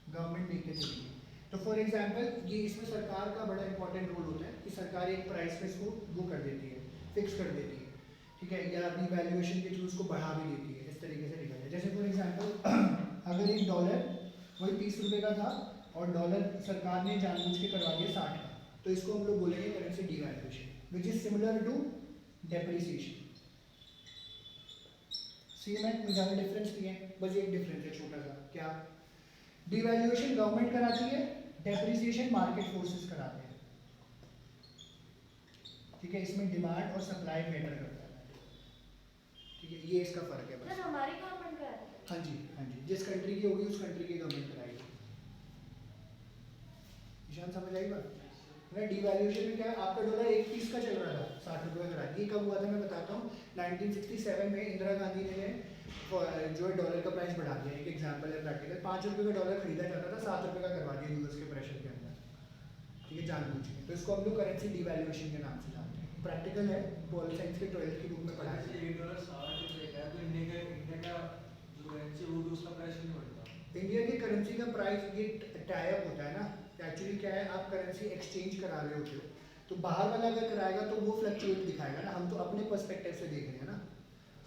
गवर्नमेंट देख के चलती है। तो फॉर एग्जांपल ये इसमें सरकार का बड़ा इंपॉर्टेंट रोल होता है कि सरकार एक प्राइस पे इसको वो कर देती है, फिक्स कर देती है। ठीक है, या अपनी वैल्यूएशन के थ्रू उसको बढ़ा भी देती है, इस तरीके से निकलता है। जैसे फॉर एग्जांपल अगर एक डॉलर वही 30 रुपये का था और डॉलर सरकार ने जानबूझ के करवा दिया 60 का, तो इसको हम लोग बोलेंगे currency devaluation, which is similar to depreciation. सी में ज़्यादा डिफरेंस नहीं है, बस एक डिफरेंस है छोटा सा, क्या, डीवैल्यूएशन गवर्नमेंट कराती है, डेप्रिसिएशन मार्केट फोर्सेस कराते हैं। ठीक है, इसमें डिमांड और सप्लाई मैटर करता है। ठीक है, ये इसका फर्क है बस। हमारी गवर्नमेंट कराती है। हाँ जी, हाँ जी, जिस कंट्री की होगी उस कंट्री की गवर्नमेंट कराएगी। निशान समझ आई बात? डीवैल्यूएशन में क्या है, आपका डॉलर एक पीस का चल रहा था 60 रुपये का, ये कब हुआ था मैं बताता हूँ। 1967 में इंदिरा गांधी ने जो है डॉलर का प्राइस बढ़ा दिया। एक एग्जांपल है प्रैक्टिकल, 5 रुपये का डॉलर खरीदा जाता था, 7 रुपये का करवा दिया यूएस के प्रेशर के अंदर। ठीक है, जानबूझ के, तो इसको हम लोग करेंसी डीवैल्यूएशन के नाम से जानते हैं। प्रैक्टिकल है, पॉल साइंस के 12th की बुक में पढ़ा है। इंडिया की करेंसी का प्राइस ये टाई अप होता है ना, एक्चुअली क्या है, आप करेंसी एक्सचेंज करा रहे होते हो, तो बाहर वाला अगर कराएगा तो वो फ्लक्चुएट दिखाएगा ना, हम तो अपने पर्सपेक्टिव से देख रहे हैं ना।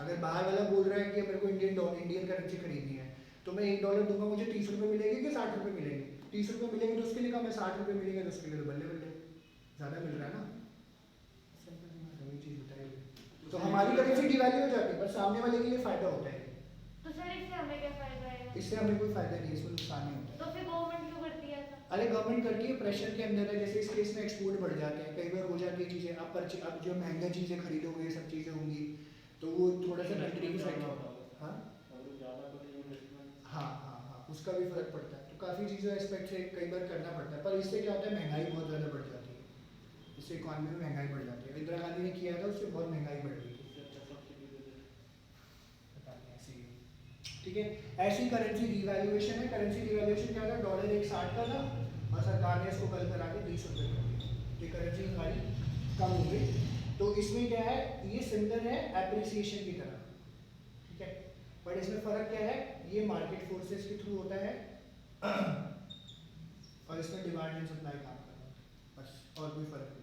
अगर बाहर वाला बोल रहा है कि मेरे को इंडियन करेंसी खरीदनी है, तो मैं $1 दूंगा, मुझे 30 रुपये मिलेंगे कि 60 रुपये मिलेंगे? 30 रुपये मिलेंगे तो उसके लिए कम है, 60 रुपये मिलेंगे तो उसके लिए तो बल्ले बल्ले ज़्यादा मिल रहा है ना। वही चीज़ बताइए। तो हमारी करेंसी डिवैल्यू हो जाती है, पर सामने वाले के लिए फायदा होता है। तो सर इससे हमें क्या फायदा आएगा? इससे हमें कोई फायदा नहीं है, इसमें नुकसान नहीं होता। तो फिर गवर्नमेंट क्यों करती है ऐसा? अरे गवर्नमेंट करती है, प्रेशर के अंदर है। जैसे इस केस में एक्सपोर्ट बढ़ जाते हैं, कई बार हो जाती है चीज़ें। अब जो महंगा चीज़ें खरीदोगे, सब चीज़ें होंगी, तो वो थोड़ा सा कंट्री की साइड। हाँ हाँ हाँ हाँ, उसका भी फर्क पड़ता है। तो काफ़ी चीज़ों एस्पेक्ट से कई बार करना पड़ता है, पर इससे क्या होता है, महंगाई बहुत ज़्यादा बढ़ जाती है। इससे इकॉनमी में महंगाई बढ़ जाती है। इंदिरा गांधी ने किया था, उससे बहुत महंगाई बढ़ गई थी। पता नहीं ऐसे ही, ठीक है। ऐसी करेंसी डिवैल्यूएशन है। करेंसी डिवैल्यूएशन क्या था, डॉलर 1.60 का था और सरकार ने इसको कल करा के 20 रुपये कर दिया। ये करेंसी हमारी कम हो गई। तो इसमें क्या है, ये सिमिलर है एप्रिसिएशन की तरह, ठीक है। बट इसमें फ़र्क क्या है, ये मार्केट फोर्सेस के थ्रू होता है और इसमें डिमांड एंड सप्लाई काम कर रहा है, बस, और कोई फ़र्क नहीं,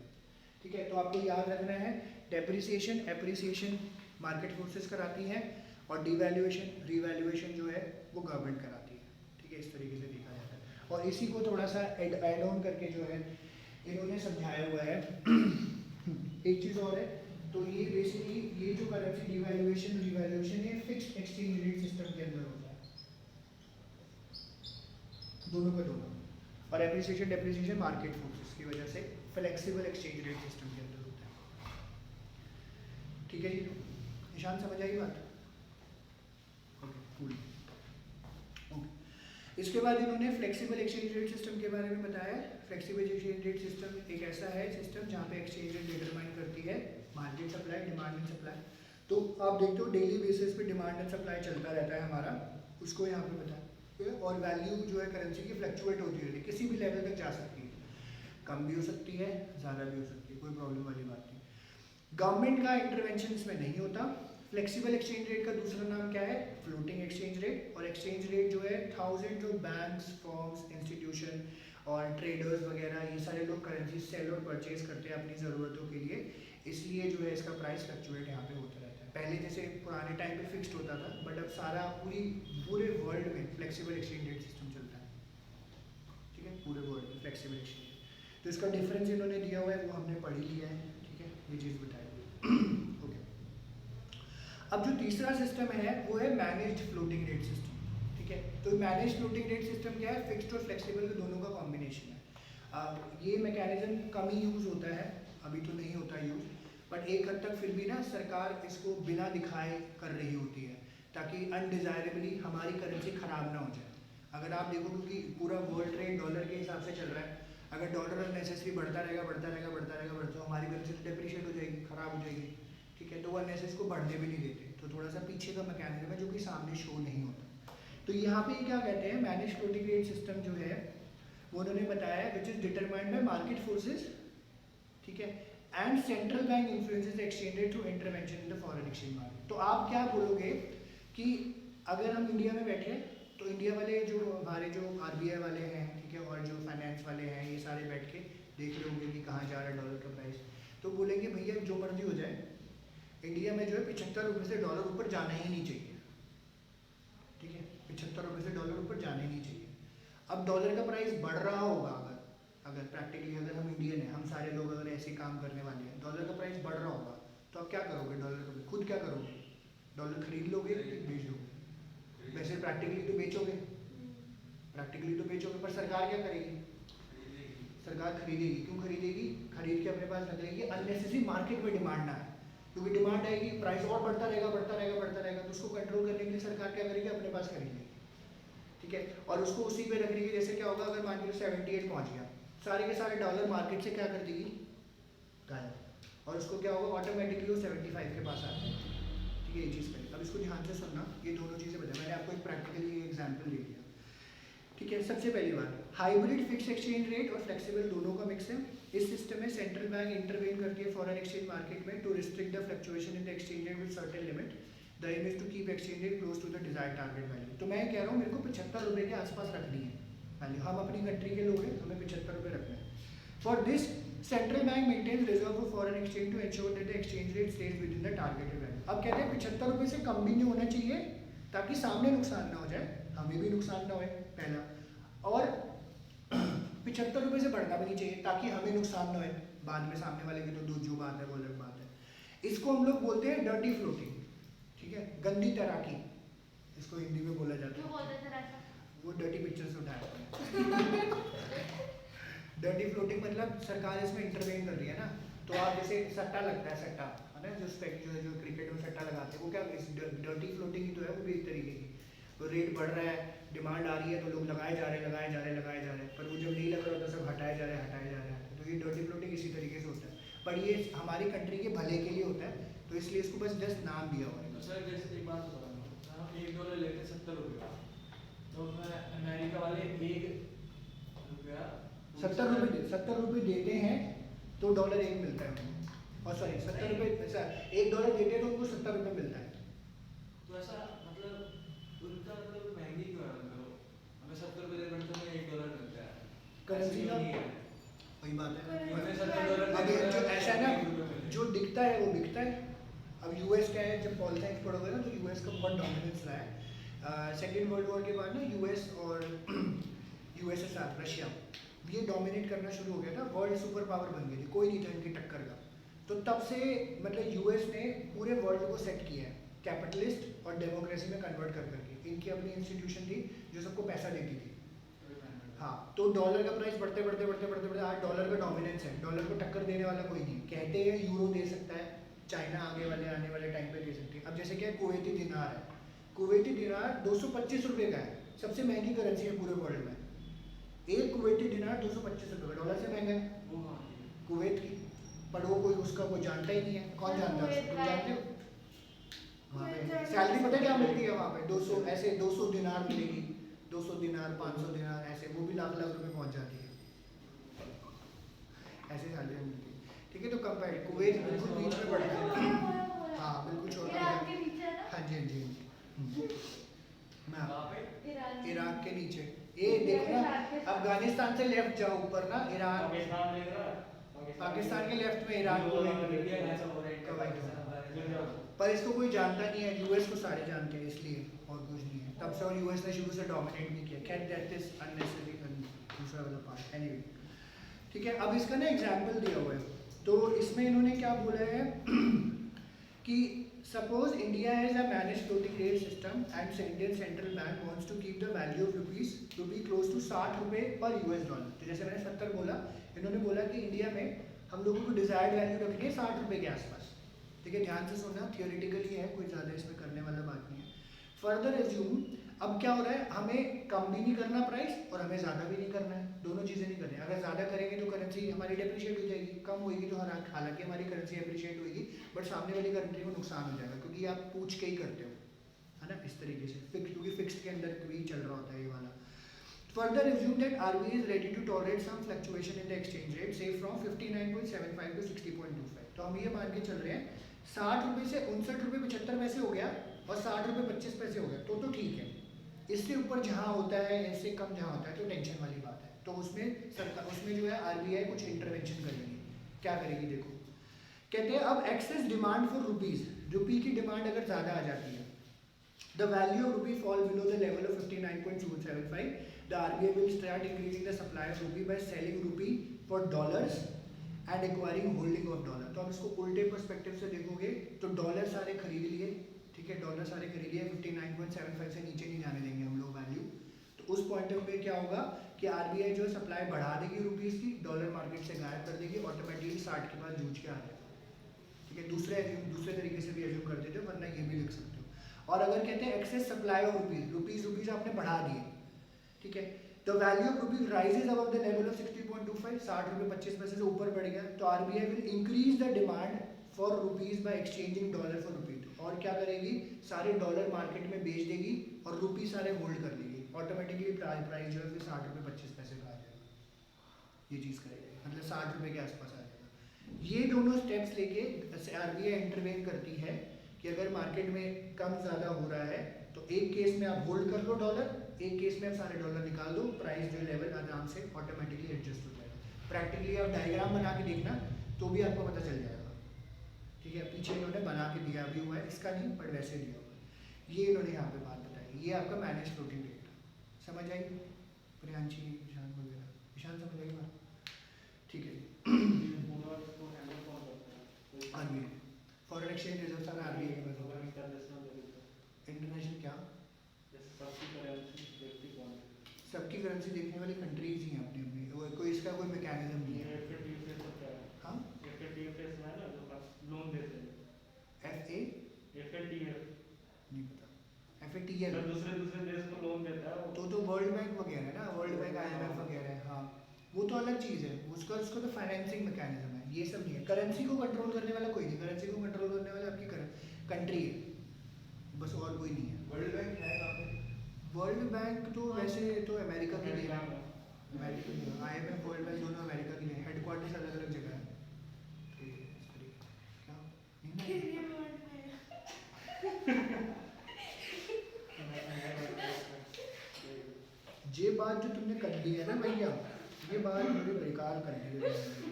ठीक है। तो आपको याद रखना है, डेप्रिसिएशन एप्रिसिएशन मार्केट फोर्सेस कराती है और डिवैल्यूएशन रीवैल्यूएशन जो है वो गवर्नमेंट कराती है, ठीक है। इस तरीके से देखा जाता है। और इसी को थोड़ा सा ऐड ऑन करके जो है इन्होंने समझाया हुआ है। एक चीज़ और है, तो ये बेसिकली ये जो करेंसी डिवैल्यूएशन रिवैल्यूएशन है फिक्स्ड एक्सचेंज रेट सिस्टम के अंदर होता है, दोनों का दोनों। और एप्रिसिएशन डेप्रिसिएशन मार्केट फोर्सेस की वजह से फ्लेक्सिबल एक्सचेंज रेट सिस्टम के अंदर होता है, ठीक है जी। निशान समझ आई बात? Okay cool. ओके, इसके बाद इन्होंने फ्लेक्सिबल एक्सचेंज रेट सिस्टम के बारे में बताया। फ्लेक्सिबल एक्सचेंज रेट सिस्टम एक ऐसा है सिस्टम जहाँ पे एक्सचेंज रेट डिटरमाइन करती है market supply, demand and supply. तो आप देखते हो डेली बेसिस पे डिमांड एंड सप्लाई चलता रहता है हमारा, उसको यहाँ पे बताया। और वैल्यू जो है करेंसी की फ्लक्चुएट होती रहती है, किसी भी लेवल तक जा सकती है, कम भी हो सकती है, ज़्यादा भी हो सकती है, कोई प्रॉब्लम वाली बात नहीं। गवर्नमेंट का इंटरवेंशन इसमें नहीं होता। फ्लेक्सिबल एक्सचेंज रेट का दूसरा नाम क्या है, फ्लोटिंग एक्सचेंज रेट। और एक्सचेंज रेट जो है thousand of banks, firms, institution और ट्रेडर्स वगैरह ये सारे लोग करेंसी सेल और परचेज करते हैं अपनी ज़रूरतों के लिए, इसलिए जो है इसका प्राइस फ्लक्चुएट यहाँ पे होता रहता है। पहले जैसे पुराने टाइम पे फिक्स्ड होता था, बट अब सारा पूरे वर्ल्ड में फ्लेक्सिबल एक्सचेंज रेट सिस्टम चलता है, ठीक है, पूरे वर्ल्ड में फ्लेक्सिबल एक्सचेंज। तो इसका डिफरेंस इन्होंने दिया हुआ है, वो हमने पढ़ ही लिया है, ठीक है, ये चीज़ बताई हुई। ओके, अब जो तीसरा सिस्टम है वो है मैनेज्ड फ्लोटिंग रेट सिस्टम, ठीक है। तो मैनेज्ड फ्लोटिंग रेट सिस्टम क्या है, फिक्स्ड और फ्लेक्सिबल के दोनों का कॉम्बिनेशन है। ये मैकेनिज्म कम ही यूज़ होता है, अभी तो नहीं होता यूज़, बट एक हद तक फिर भी ना सरकार इसको बिना दिखाए कर रही होती है, ताकि अनडिज़ायरेबली हमारी करेंसी ख़राब ना हो जाए। अगर आप देखो, क्योंकि पूरा वर्ल्ड ट्रेड डॉलर के हिसाब से चल रहा है, अगर डॉलर अननेसेसरी बढ़ता रहेगा तो हमारी करेंसी तो डेप्रिशिएट हो जाएगी, ख़राब हो जाएगी, ठीक है। तो वो अननेसेसरी को बढ़ने भी नहीं देते, तो थोड़ा सा पीछे का मैकेनिज्म है जो कि सामने शो नहीं होता। तो यहाँ पे क्या कहते हैं, मैनेज फ्लोटिंग रेट सिस्टम जो है वो उन्होंने बताया which is determined by market forces, ठीक है, and central bank influences exchange rate through intervention in the foreign exchange market. तो आप क्या बोलोगे कि अगर हम इंडिया में बैठे तो इंडिया वाले जो हमारे जो RBI वाले हैं, ठीक है, और जो फाइनेंस वाले हैं, ये सारे बैठ के देख रहे होंगे कि कहाँ जा रहा है डॉलर का प्राइस, तो बोलेंगे भैया जो मर्जी हो जाए, इंडिया में जो है 75 रुपये से डॉलर ऊपर जाना ही नहीं चाहिए, ठीक है, 75 रुपये से डॉलर ऊपर जाना ही नहीं चाहिए। अब डॉलर का प्राइस बढ़ रहा होगा, अगर प्रैक्टिकली अगर हम इंडियन हैं, हम सारे लोग अगर ऐसे काम करने वाले हैं, डॉलर का प्राइस बढ़ रहा होगा, तो आप क्या करोगे, डॉलर का खुद क्या करोगे, डॉलर खरीद लोगे कि बेच दोगे? वैसे प्रैक्टिकली तो बेचोगे, पर सरकार क्या करेगी, सरकार खरीदेगी। क्यों खरीदेगी, खरीद के अपने पास रख लेगी, अननेसेसरी मार्केट में डिमांड ना आए, क्योंकि डिमांड आएगी प्राइस और बढ़ता रहेगा, तो उसको कंट्रोल करने के लिए सरकार क्या करेगी, अपने पास खरीद लेगी, ठीक है। और उसको उसी पे रखने की, जैसे क्या होगा, अगर मान लीजिए 78 पहुँच गया, सारे के सारे डॉलर मार्केट से क्या कर देगी, गायब, और उसको क्या होगा, ऑटोमेटिकली वो 75 के पास आ जाएगा, ठीक है। ये चीज़ करें, अब इसको ध्यान से सुनना, ये दोनों चीज़ें बताया मैंने आपको, एक प्रैक्टिकली एग्जाम्पल दे दिया, ठीक है। सबसे पहली बात, हाइब्रिड फिक्स एक्सचेंज रेट और फ्लेक्सिबल दोनों का मिक्स है। इस सिस्टम में सेंट्रल बैंक इंटरवेन करती है फॉरेन एक्सचेंज मार्केट में to restrict the fluctuation in the exchange rate with certain limit. The aim is to keep exchange rate close to the desired target value. तो मैं कह रहा हूँ मेरे को 75 रुपये के आसपास रखनी है वैल्यू, हम अपनी कंट्री के लोग हैं, हमें 75 रुपये रखना है। For this central bank maintains reserve of foreign exchange to ensure that the exchange rate stays within the targeted value. अब कहते हैं 75 रुपये से कम भी नहीं होना चाहिए, ताकि सामने नुकसान ना हो जाए, हमें भी नुकसान ना हो, पहला, और 75 रुपये से बढ़ना भी नहीं चाहिए, ताकि हमें नुकसान ना हो बाद में, सामने वाले की तो जो बात है वो अलग बात है। इसको हम लोग बोलते हैं डर्टी फ्लोटिंग, ठीक है, गंदी तैराकी इसको हिंदी में बोला जाता क्यों है। बोलते सर ऐसा? वो डर्टी पिक्चर से उठाया हुआ है। डर्टी फ्लोटिंग मतलब सरकार इसमें इंटरवेन कर रही है ना, तो आप जैसे सट्टा लगता है, सट्टा है ना, जो क्रिकेट में सट्टा लगाते हैं वो क्या डर्टी फ्लोटिंग ही तो है, वो भी एक तरीके की। तो रेट बढ़ रहा है, डिमांड आ रही है, तो लोग लगाए जा रहे हैं, पर वो जब नहीं लग रहा होता सब हटाए जा रहे हैं, तो ये डर्टी फ्लोटिंग इसी तरीके से होता है, पर ये हमारी कंट्री के भले के लिए होता है, तो इसलिए इसको बस जस्ट नाम दिया हुआ है। तो सर जैसे एक बात बता रहा हूँ, हम $1 लेते 70 रुपये, तो अमेरिका वाले $1 70 रुपये देते हैं तो $1 मिलता है उनको, और सॉरी 70 रुपये, ऐसा $1 देते हैं तो उनको 70 रुपये मिलता है। तो ऐसा मतलब उनका मतलब महंगी क्यों है? मतलब हमें 70 रुपये देते हैं तो $1 मिलता है, करेंसी का नहीं है। वही बात है। हमें $70 अब ये जो ऐसा है ना, $1 जो दिखता है वो बिकता है। अब यूएस क्या है, जब पॉलिटिक्स पढ़ोगे ना तो यूएस का बहुत डोमिनेंस रहा है। सेकेंड वर्ल्ड वॉर के बाद ना यूएस और यूएसएसआर, रशिया, ये डोमिनेट करना शुरू हो गया था, वर्ल्ड सुपर पावर बन गई थी, कोई नहीं था इनकी टक्कर का। तो तब से मतलब यूएस ने पूरे वर्ल्ड को सेट किया है कैपिटलिस्ट और डेमोक्रेसी में कन्वर्ट कर करके। इनकी अपनी इंस्टीट्यूशन थी जो सबको पैसा देती थी। हाँ, तो डॉलर का प्राइस बढ़ते आज डॉलर का डोमिनेंस है, डॉलर को टक्कर देने वाला कोई नहीं। कहते हैं यूरो दे सकता है, चाइना आने वाले टाइम पे दे सकती है। अब जैसे क्या कुवैती दिनार है, कुवैती दिनार 225 रुपये का है, सबसे महंगी करेंसी है पूरे वर्ल्ड में। एक कुवैती दिनार 225 रुपये का, डॉलर से महंगा है। वो कहाँ की है? कुवैत की, पर वो कोई उसका कोई जानता ही नहीं है। कौन जानता है उसको? तुम जानते हो? वहाँ पे सैलरी पता है क्या मिलती है वहाँ पे? 200 ऐसे 200 दिनार मिलेगी, 200 दिनार, 500 दिनार, ऐसे वो भी लाख लाख रुपए पहुँच जाती है, ऐसे सैलरी मिलती है। ठीक है, तो कंपेयर कुवैत बिल्कुल बीच में पड़ता है। हाँ बिल्कुल छोटा ईरान है। के नीचे है ना? हाँ जी हाँ जी हाँ जी। मैं कहाँ पे? ईरान इराक के नीचे, ये देखो ना, अफगानिस्तान से लेफ्ट जाओ ऊपर ना, ईरान, पाकिस्तान देख रहा है, पाकिस्तान के लेफ्ट में ईरान को इंडिया ऐसा हो रहा है, इंडिया पाकिस्तान पर इसको कोई जानता नहीं है, यूएस को सारे जानते हैं इसलिए, और कुछ नहीं है तब से। और यूएस ने शुरू से डोमिनेट नहीं किया। खैर दैट इज अननेसेसरी, दूसरा वाला पार्ट। एनीवे, ठीक है, अब इसका ना एग्जांपल दिया हुआ है, तो इसमें इन्होंने क्या बोला है कि suppose India has a managed floating rate system and Indian central bank wants to keep the value of rupees to be close to 60 रुपये पर यूएस डॉलर। तो जैसे मैंने 70 बोला, इन्होंने बोला कि इंडिया में हम लोगों को डिजायर्ड वैल्यू रखनी है 60 रुपये के आसपास। ठीक है, ध्यान से सुनना, थियोरेटिकली है, कोई ज़्यादा इसमें करने वाला बात नहीं है। फर्दर एज्यूम, अब क्या हो रहा है, हमें कम भी नहीं करना प्राइस और हमें ज़्यादा भी नहीं करना है, दोनों चीज़ें नहीं करनी है। अगर ज़्यादा करेंगे तो करेंसी हमारी डेप्रिशिएट हो जाएगी, कम होगी तो हालांकि हमारी करेंसी एप्रिशिएट होगी, बट सामने वाली कंट्री को नुकसान हो जाएगा, क्योंकि आप पूछ के ही करते हो, है ना, इस तरीके से फिक्स, क्योंकि फिक्स के अंदर भी चल रहा होता है ये वाला। Further assume that RBI is ready to tolerate some fluctuation in the exchange rate, say from 59.75 to 60.25। तो हम ये मान के चल रहे हैं 60 रुपये से 59 रुपये 75 पैसे हो गया और 60 रुपये 25 पैसे हो गया, तो ठीक है। इससे ऊपर जहाँ होता है, इससे कम जहाँ होता है, तो टेंशन वाली बात है। तो उसमें सरकार, उसमें जो है RBI कुछ इंटरवेंशन करेगी। क्या करेगी देखो, कहते हैं अब एक्सेस डिमांड फॉर रुपीज़, रुपी की डिमांड अगर ज़्यादा आ जाती है, the value of rupee fall below the level of 59.275, the RBI will start increasing the supply of rupee by selling rupee for dollars and acquiring holding of dollar। तो अब इसको उल्टे perspective से देखोगे तो डॉलर सारे खरीद लिए, ठीक है, डॉलर सारे खरीद लिए, 59.75 से नीचे नहीं जाने देंगे हम लोग वैल्यू। तो उस पॉइंट ऑफ व्यू क्या होगा कि RBI जो सप्लाई बढ़ा देगी रुपीज़ की, डॉलर मार्केट से गायब कर देगी, ऑटोमेटिकली 60 के बाद जूझ के आ जाएगा। ठीक है, दूसरे तरीके से भी एज्यूम कर देते हो, वरना ये भी लिख सकते हो। और अगर कहते हैं एक्सेस सप्लाई ऑफ रुपीज़ आपने बढ़ा दिए, ठीक है, the value of rupees rises above the level of 60.25, 60 रुपये 25 पैसे से ऊपर बढ़ गया, तो RBI will increase the demand for rupees by exchanging dollar for rupee. और क्या करेगी, सारे डॉलर मार्केट में बेच देगी और रुपी सारे होल्ड कर लेगी, ऑटोमेटिकली प्राइस जो है 60 रुपये 25 पैसे का आ जाएगा। ये चीज़ करेगी, मतलब 60 रुपये के आसपास आ जाएगा। ये दोनों स्टेप्स लेके RBI इंटरवेन करती है कि अगर मार्केट में कम ज़्यादा हो रहा है तो एक केस में आप होल्ड कर लो डॉलर, एक केस में आप सारे डॉलर निकाल दो, प्राइस जो लेवल आराम से ऑटोमेटिकली एडजस्ट हो जाएगा। प्रैक्टिकली आप डायग्राम बना के देखना तो भी आपको पता चल जाएगा। ठीक है, पीछे इन्होंने बना के दिया भी हुआ है, इसका नहीं पर वैसे दिया हुआ है। ये इन्होंने यहाँ पे बात बताई, ये आपका मैनेज फ्लोटिंग रेट। समझ आई प्रियांशी, ईशान वगैरह? ईशान समझ आई बात? ठीक है। RBI for foreign exchange reserve सारा आरबीआई के पास होगा। इंटरनेशनल लेवल पे इंटरनेशनल क्या? जैसे सबकी करेंसी देखती कौन है? सबकी करेंसी देखने वाली कंट्रीज ही हैं अपनी अपनी, कोई इसका कोई मैकेनिज्म नहीं है। एफएटीएफ का क्या है? हाँ, एफएटीएफ है ना जो लोन देते हैं। FA एफएटीएफ नहीं पता, FATL तो दूसरे दूसरे देश को लोन देता है वो। तो वर्ल्ड बैंक वगैरह है ना, वर्ल्ड बैंक IMF वगैरह है। हाँ, वो तो अलग चीज़ है, उसका उसका तो फाइनेंसिंग मैकेनिज्म है, ये सब नहीं है। करेंसी को कंट्रोल करने वाला कोई नहीं, करेंसी को कंट्रोल करने वाला आपकी कंट्री है बस, और कोई नहीं है। वर्ल्ड बैंक है कहाँ पे? वर्ल्ड बैंक तो वैसे तो अमेरिका के लिए है, अमेरिका अमेरिका के लिए IMF वर्ल्ड बैंक दोनों अमेरिका के लिए, हेडक्वार्टर्स अलग अलग जगह है। तो ये इस तरीके क्या नहीं ना? फिर ये वर्ड में ये बात जो तुमने कर दी है ना भैया, ये बात बड़ी बेकार कर दी है तुमने।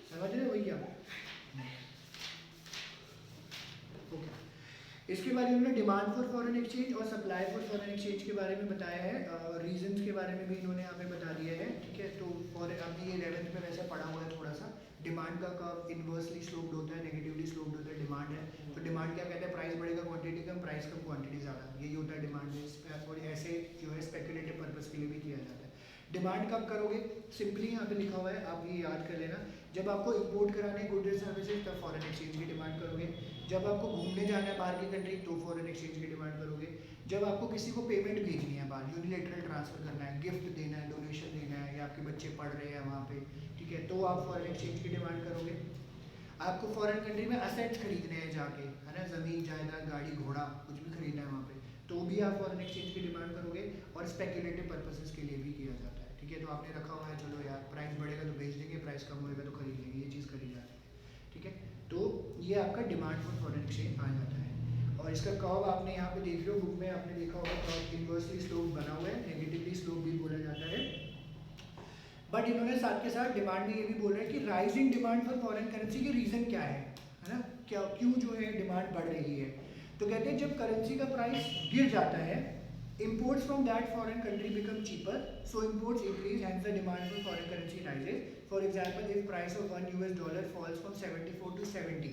समझ रहे हो भैया? ओके, इसके बारे में इन्होंने डिमांड फॉर फॉरेन एक्सचेंज और सप्लाई फॉर फॉरेन एक्सचेंज के बारे में बताया है, रीजंस के बारे में भी इन्होंने हमें बता दिया है। ठीक है, तो फॉरेन अभी 11th में वैसे पढ़ा हुआ है थोड़ा सा। डिमांड का कर्व इन्वर्सली स्लोप्ड होता है, नेगेटिवली स्लोप्ड होता है। डिमांड है तो डिमांड क्या कहते हैं? प्राइस बढ़ेगा क्वांटिटी कम, प्राइस कम क्वांटिटी ज़्यादा, यही होता है डिमांड में। और ऐसे जो है स्पेकुलेटिव पर्पस के लिए भी किया जाता है। डिमांड कब करोगे? सिंपली यहाँ पे लिखा हुआ है, आप ये याद कर लेना। जब आपको इंपोर्ट कराने गुड्स एंड सर्विसेज तब फॉरेन एक्सचेंज की डिमांड करोगे। जब आपको घूमने जाना है बाहर की कंट्री तो फॉरेन एक्सचेंज की डिमांड करोगे। जब आपको किसी को पेमेंट भेजनी है बाहर, यूनिलेटरल ट्रांसफर करना है, गिफ्ट देना है, डोनेशन देना है, या आपके बच्चे पढ़ रहे हैं वहाँ पे, ठीक है, तो आप फॉरेन एक्सचेंज की डिमांड करोगे। आपको फॉरेन कंट्री में असेट्स खरीदने हैं जाके, है ना, ज़मीन जायदाद गाड़ी घोड़ा कुछ भी खरीदना है वहाँ पे, तो भी आप फॉरेन एक्सचेंज की डिमांड करोगे। और स्पेकुलेटिव पर्पसेस के लिए भी किया जाता है। ठीक है, तो आपने रखा हुआ है, चलो यार प्राइस बढ़ेगा तो बेच देंगे, प्राइस कम होएगा तो खरीद लेंगे, ये चीज़ करी जाती है। ठीक है, तो ये आपका डिमांड फॉर फॉरेन एक्सचेंज आ जाता है। और इसका कर्व आपने यहाँ पे देख रहे हो, बुक में आपने देखा होगा, कर्व इन्वर्सली स्लोप बना हुआ है, नेगेटिवली स्लोप भी बोला जाता है। बट इन्होंने साथ के साथ डिमांड में ये भी बोल रहे हैं कि rising demand for foreign currency के रीज़न क्या है ना, क्या क्यों जो है डिमांड बढ़ रही है। तो कहते हैं जब करेंसी का प्राइस गिर जाता है, imports from that foreign country become cheaper, so imports increase, hence the demand for foreign currency rises. For example, if price of $1 falls from 74 to 70,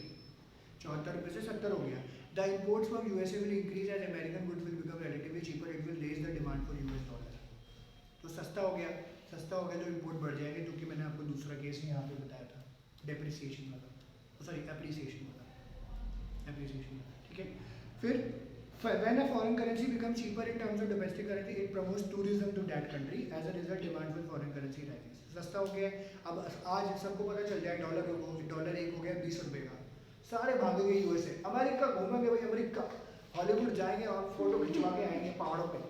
74 रुपये से 70 हो गया, the imports from USA will increase as American goods will become relatively cheaper, it will raise the demand for US dollar. तो सस्ता हो गया तो import बढ़ जाएंगे, जो कि मैंने आपको दूसरा केस यहाँ पे बताया था, डेप्रिसिएशन वाला, सॉरी एप्रिसिएशन वाला। ठीक है, फिर when a foreign currency becomes cheaper in terms of domestic currency, it promotes tourism to that country. As a result, demand for foreign currency rises. सस्ता हो गया, अब आज सबको पता चल जाए डॉलर एक हो गया 20 रुपये का, सारे भागेंगे USA, अमेरिका घूमेंगे भाई, अमेरिका हॉलीवुड जाएंगे और फोटो खिंचवा के आएंगे पहाड़ों पे।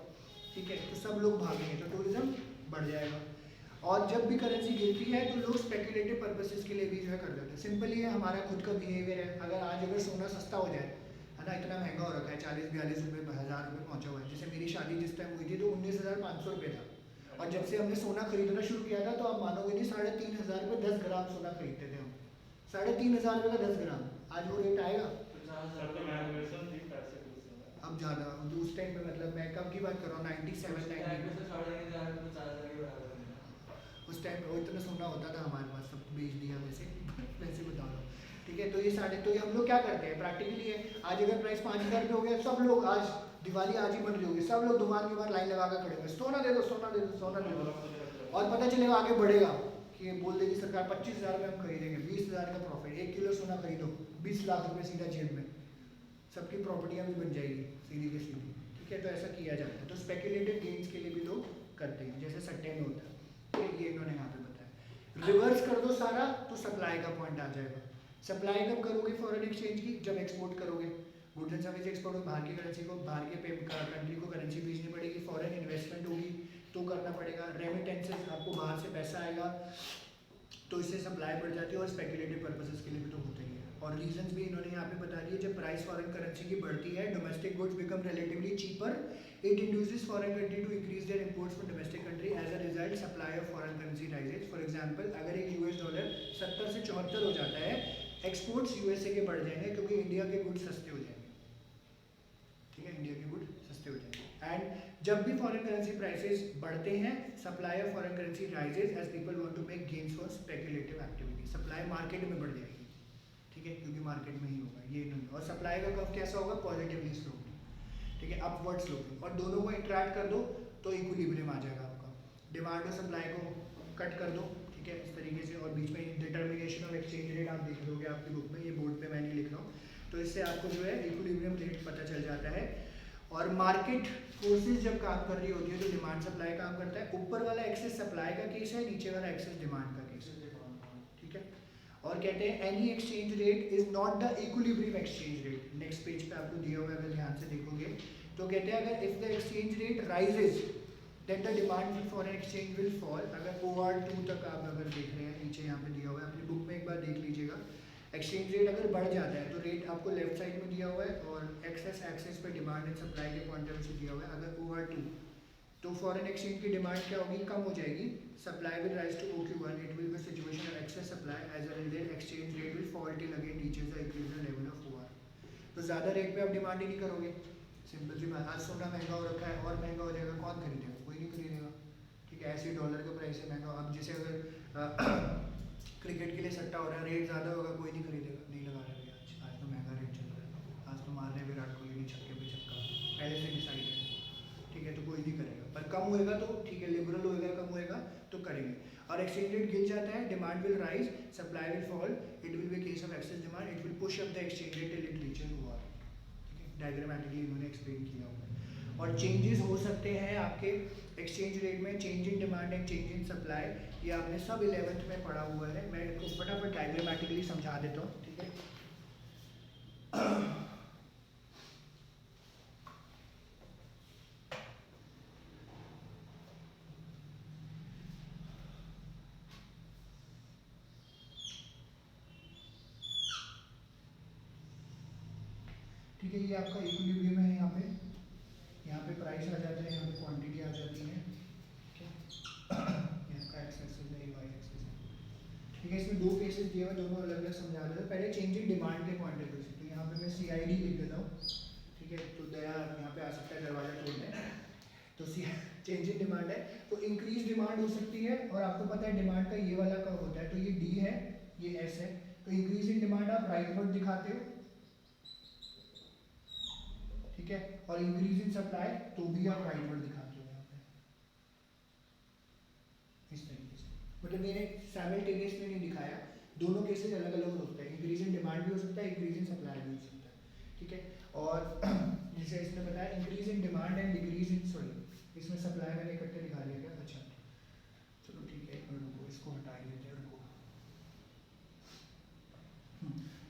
ठीक है, तो सब लोग भागेंगे, तो टूरिज्म बढ़ जाएगा। और जब भी करेंसी गिरती है तो लोग स्पेकुलेटिव पर्पसेस के लिए भी जो है कर देते हैं। सिंपल ये हमारा खुद का बिहेवियर है। अगर आज अगर सोना सस्ता हो जाए, है ना, इतना महंगा हो रखा है, 40-42 रुपये 1000 रुपये पहुंचा हुआ है। जैसे मेरी शादी जिस टाइम हुई थी तो 19,500 रुपये था, और जब से हमने सोना खरीदना शुरू किया था तो आप मानोगे नहीं, 3,500 रुपये 10 ग्राम सोना खरीदते थे हम, 3,500 रुपये का 10 ग्राम। आज वो रेट आएगा अब ज़्यादा, उस टाइम पे मतलब मैं कब की बात कर रहा हूँ, 97 उस टाइम पे इतना सोना होता था हमारे पास, सब बेच दिया वैसे बता रहा हूँ। ठीक है, तो ये तो ये हम लोग क्या करते हैं प्रैक्टिकली है, आज अगर प्राइस 5,000 रुपये हो गया, सब लोग आज दिवाली आज ही बन रही होगी, सब लोग दुकान के बाहर लाइन लगा कर खड़े होंगे, सोना दे दो सोना दे दो सोना दे दो। और पता चलेगा आगे बढ़ेगा कि बोल देगी सरकार 25,000 में हम खरीदेंगे, 20,000 का प्रॉफिट, 1 किलो सोना खरीदो, 20 लाख रुपये सीधा जेब में, सबकी प्रॉपर्टियाँ भी बन जाएगी सीधी की सीधी। ठीक है, तो ऐसा किया जाता है। तो स्पेकुलेटिव गेन्स के लिए भी लोग करते हैं, जैसे सट्टे में होता है। ये इन्होंने यहाँ पे बताया। रिवर्स कर दो सारा तो सप्लाई का पॉइंट आ जाएगा। सप्लाई कब करोगे फॉरेन एक्सचेंज की? जब एक्सपोर्ट करोगे, गुड्स एंड सर्विस एक्सपोर्ट, बाहर की करेंसी को, बाहर के कंट्री को करेंसी भेजनी पड़ेगी। फॉरेन इन्वेस्टमेंट होगी तो करना पड़ेगा। रेमिटेंसेस, आपको बाहर से पैसा आएगा तो इससे सप्लाई बढ़ जाती है, और स्पेकुलेटिव पर्पसेस के लिए भी तो होता ही है। और रीजंस भी इन्होंने यहाँ पे बता दिए। जब प्राइस फॉरेन करेंसी की बढ़ती है, domestic goods become relatively cheaper, it induces foreign country to increase their imports from domestic country, as a result supply of foreign currency rises. For example, अगर एक US डॉलर 70 से 74 हो जाता है, exports USA के बढ़ जाएंगे क्योंकि इंडिया के गुड्स सस्ते हो जाएंगे। ठीक है, इंडिया के गुड्स सस्ते हो जाएंगे। एंड जब भी फॉरेन करेंसी प्राइसेस बढ़ते हैं, supply of foreign currency rises as people want to make gains for speculative activity. Supply market में बढ़ जाएगी। ठीक ठीक है, क्योंकि मार्केट में ही होगा ये नहीं। और सप्लाई का कर्व कैसा होगा, पॉजिटिवली स्लोपिंग, ठीक है, अपवर्ड स्लोपिंग। और दोनों को इंटरैक्ट कर दो तो इक्विलिब्रियम आ जाएगा आपका। डिमांड और सप्लाई को कट कर दो, ठीक है, इस तरीके से। और बीच में डिटर्मिनेशन ऑफ एक्सचेंज रेट आप देख लोगे आपकी बुक में, ये बोर्ड पे मैं नहीं लिख रहा हूँ, तो इससे आपको जो है इक्विलिब्रियम रेट पता चल जाता है। और मार्केट फोर्सेस जब काम कर रही होती है तो डिमांड सप्लाई काम करता है। ऊपर वाला एक्सेस सप्लाई का केस है, नीचे वाला एक्सेस डिमांड का केस है, ठीक है। और कहते हैं any exchange rate is not the equilibrium exchange rate. Next page पे आपको दिया हुआ है, अगर ध्यान से देखोगे तो कहते हैं अगर if the exchange rate rises then the demand for an exchange will fall. अगर OR2 तक आप अगर देख रहे हैं, नीचे यहाँ पे दिया हुआ है, अपनी बुक में एक बार देख लीजिएगा। एक्सचेंज रेट अगर बढ़ जाता है तो रेट आपको लेफ्ट साइड में दिया हुआ है, और एक्सेस एक्सेस पे डिमांड एंड सप्लाई के पॉइंट ऑफ व्यू से दिया हुआ है। अगर OR2 तो फॉरेन एक्सचेंज की डिमांड क्या होगी, कम हो जाएगी, supply will rise to OQ1, it will be situation of excess supply as well then exchange rate will fall till again reaches the equilibrium level of OR। तो ज़्यादा rate पे आप डिमांड ही नहीं करोगे, सिंपल सी बात। आज सोना महंगा हो रखा है और महंगा हो जाएगा, कौन खरीदेगा, कोई नहीं खरीदेगा, ठीक है। ऐसे डॉलर का प्राइस है महंगा, अब जैसे अगर क्रिकेट के लिए सट्टा हो रहा है, रेट ज़्यादा होगा, कोई नहीं खरीदेगा, नहीं लगा रहे आज तो महंगा रेट चल रहा है, आज तो मार रहे हैं विराट कोहली ने छक्के पे छक्का, पहले से डिसाइड है, ठीक है, तो कोई नहीं करेगा। पर कम होएगा तो ठीक है, लिबरल होएगा, कम होएगा तो करेंगे। और एक्सचेंज रेट गिर जाता है, demand will rise, supply will fall, it will B case of excess demand, it will push up the exchange rate till it reaches OR, ठीक है, डायग्रामेटिकली इन्होंने एक्सप्लेन किया हुआ है। और चेंजेस हो सकते हैं आपके एक्सचेंज रेट में, change in demand and change in supply, ये आपने सब 11th में पढ़ा हुआ है। मैं इसको फटाफट डायग्रामेटिकली समझा देता हूँ, ठीक है। ठीक है, ये आपका इक्विलिब्रियम है, यहाँ पे प्राइस आ जाता है, यहाँ पे क्वांटिटी आ जाती है, ठीक है। यहाँ का एक्स एक्सिस है, वाई एक्सिस है, ठीक है। इसमें दो केसेस दिए हुए, दोनों अलग अलग समझा देते हैं। पहले चेंज इन डिमांड के पॉइंट ऑफ व्यू से, तो यहाँ पे मैं CID लिख देता हूँ, ठीक है। तो दया यहाँ पे आ सकता है दरवाजा तोड़ने, तो चेंज इन डिमांड है, तो इंक्रीज डिमांड हो सकती है। और आपको पता है डिमांड का ये वाला कर्व होता है, तो ये D है, ये S है, तो इंक्रीज इन डिमांड आप राइटवर्ड दिखाते हो, ठीक है। और इंक्रीज इन सप्लाई तो भी आप राइटवर्ड दिखाते हो यहाँ पे, इस तरीके से। मतलब मैंने साइमल्टेनियसली नहीं दिखाया, दोनों केसेस अलग अलग होते हैं, इंक्रीज इन डिमांड भी हो सकता है, इंक्रीज इन सप्लाई भी हो सकता है, ठीक है। और जैसे इसने बताया increase in demand and decrease in, sorry इसमें सप्लाई मैंने इकट्ठे दिखा दिया क्या, अच्छा चलो ठीक है, रुको इसको हटा ही देते हैं, रुको।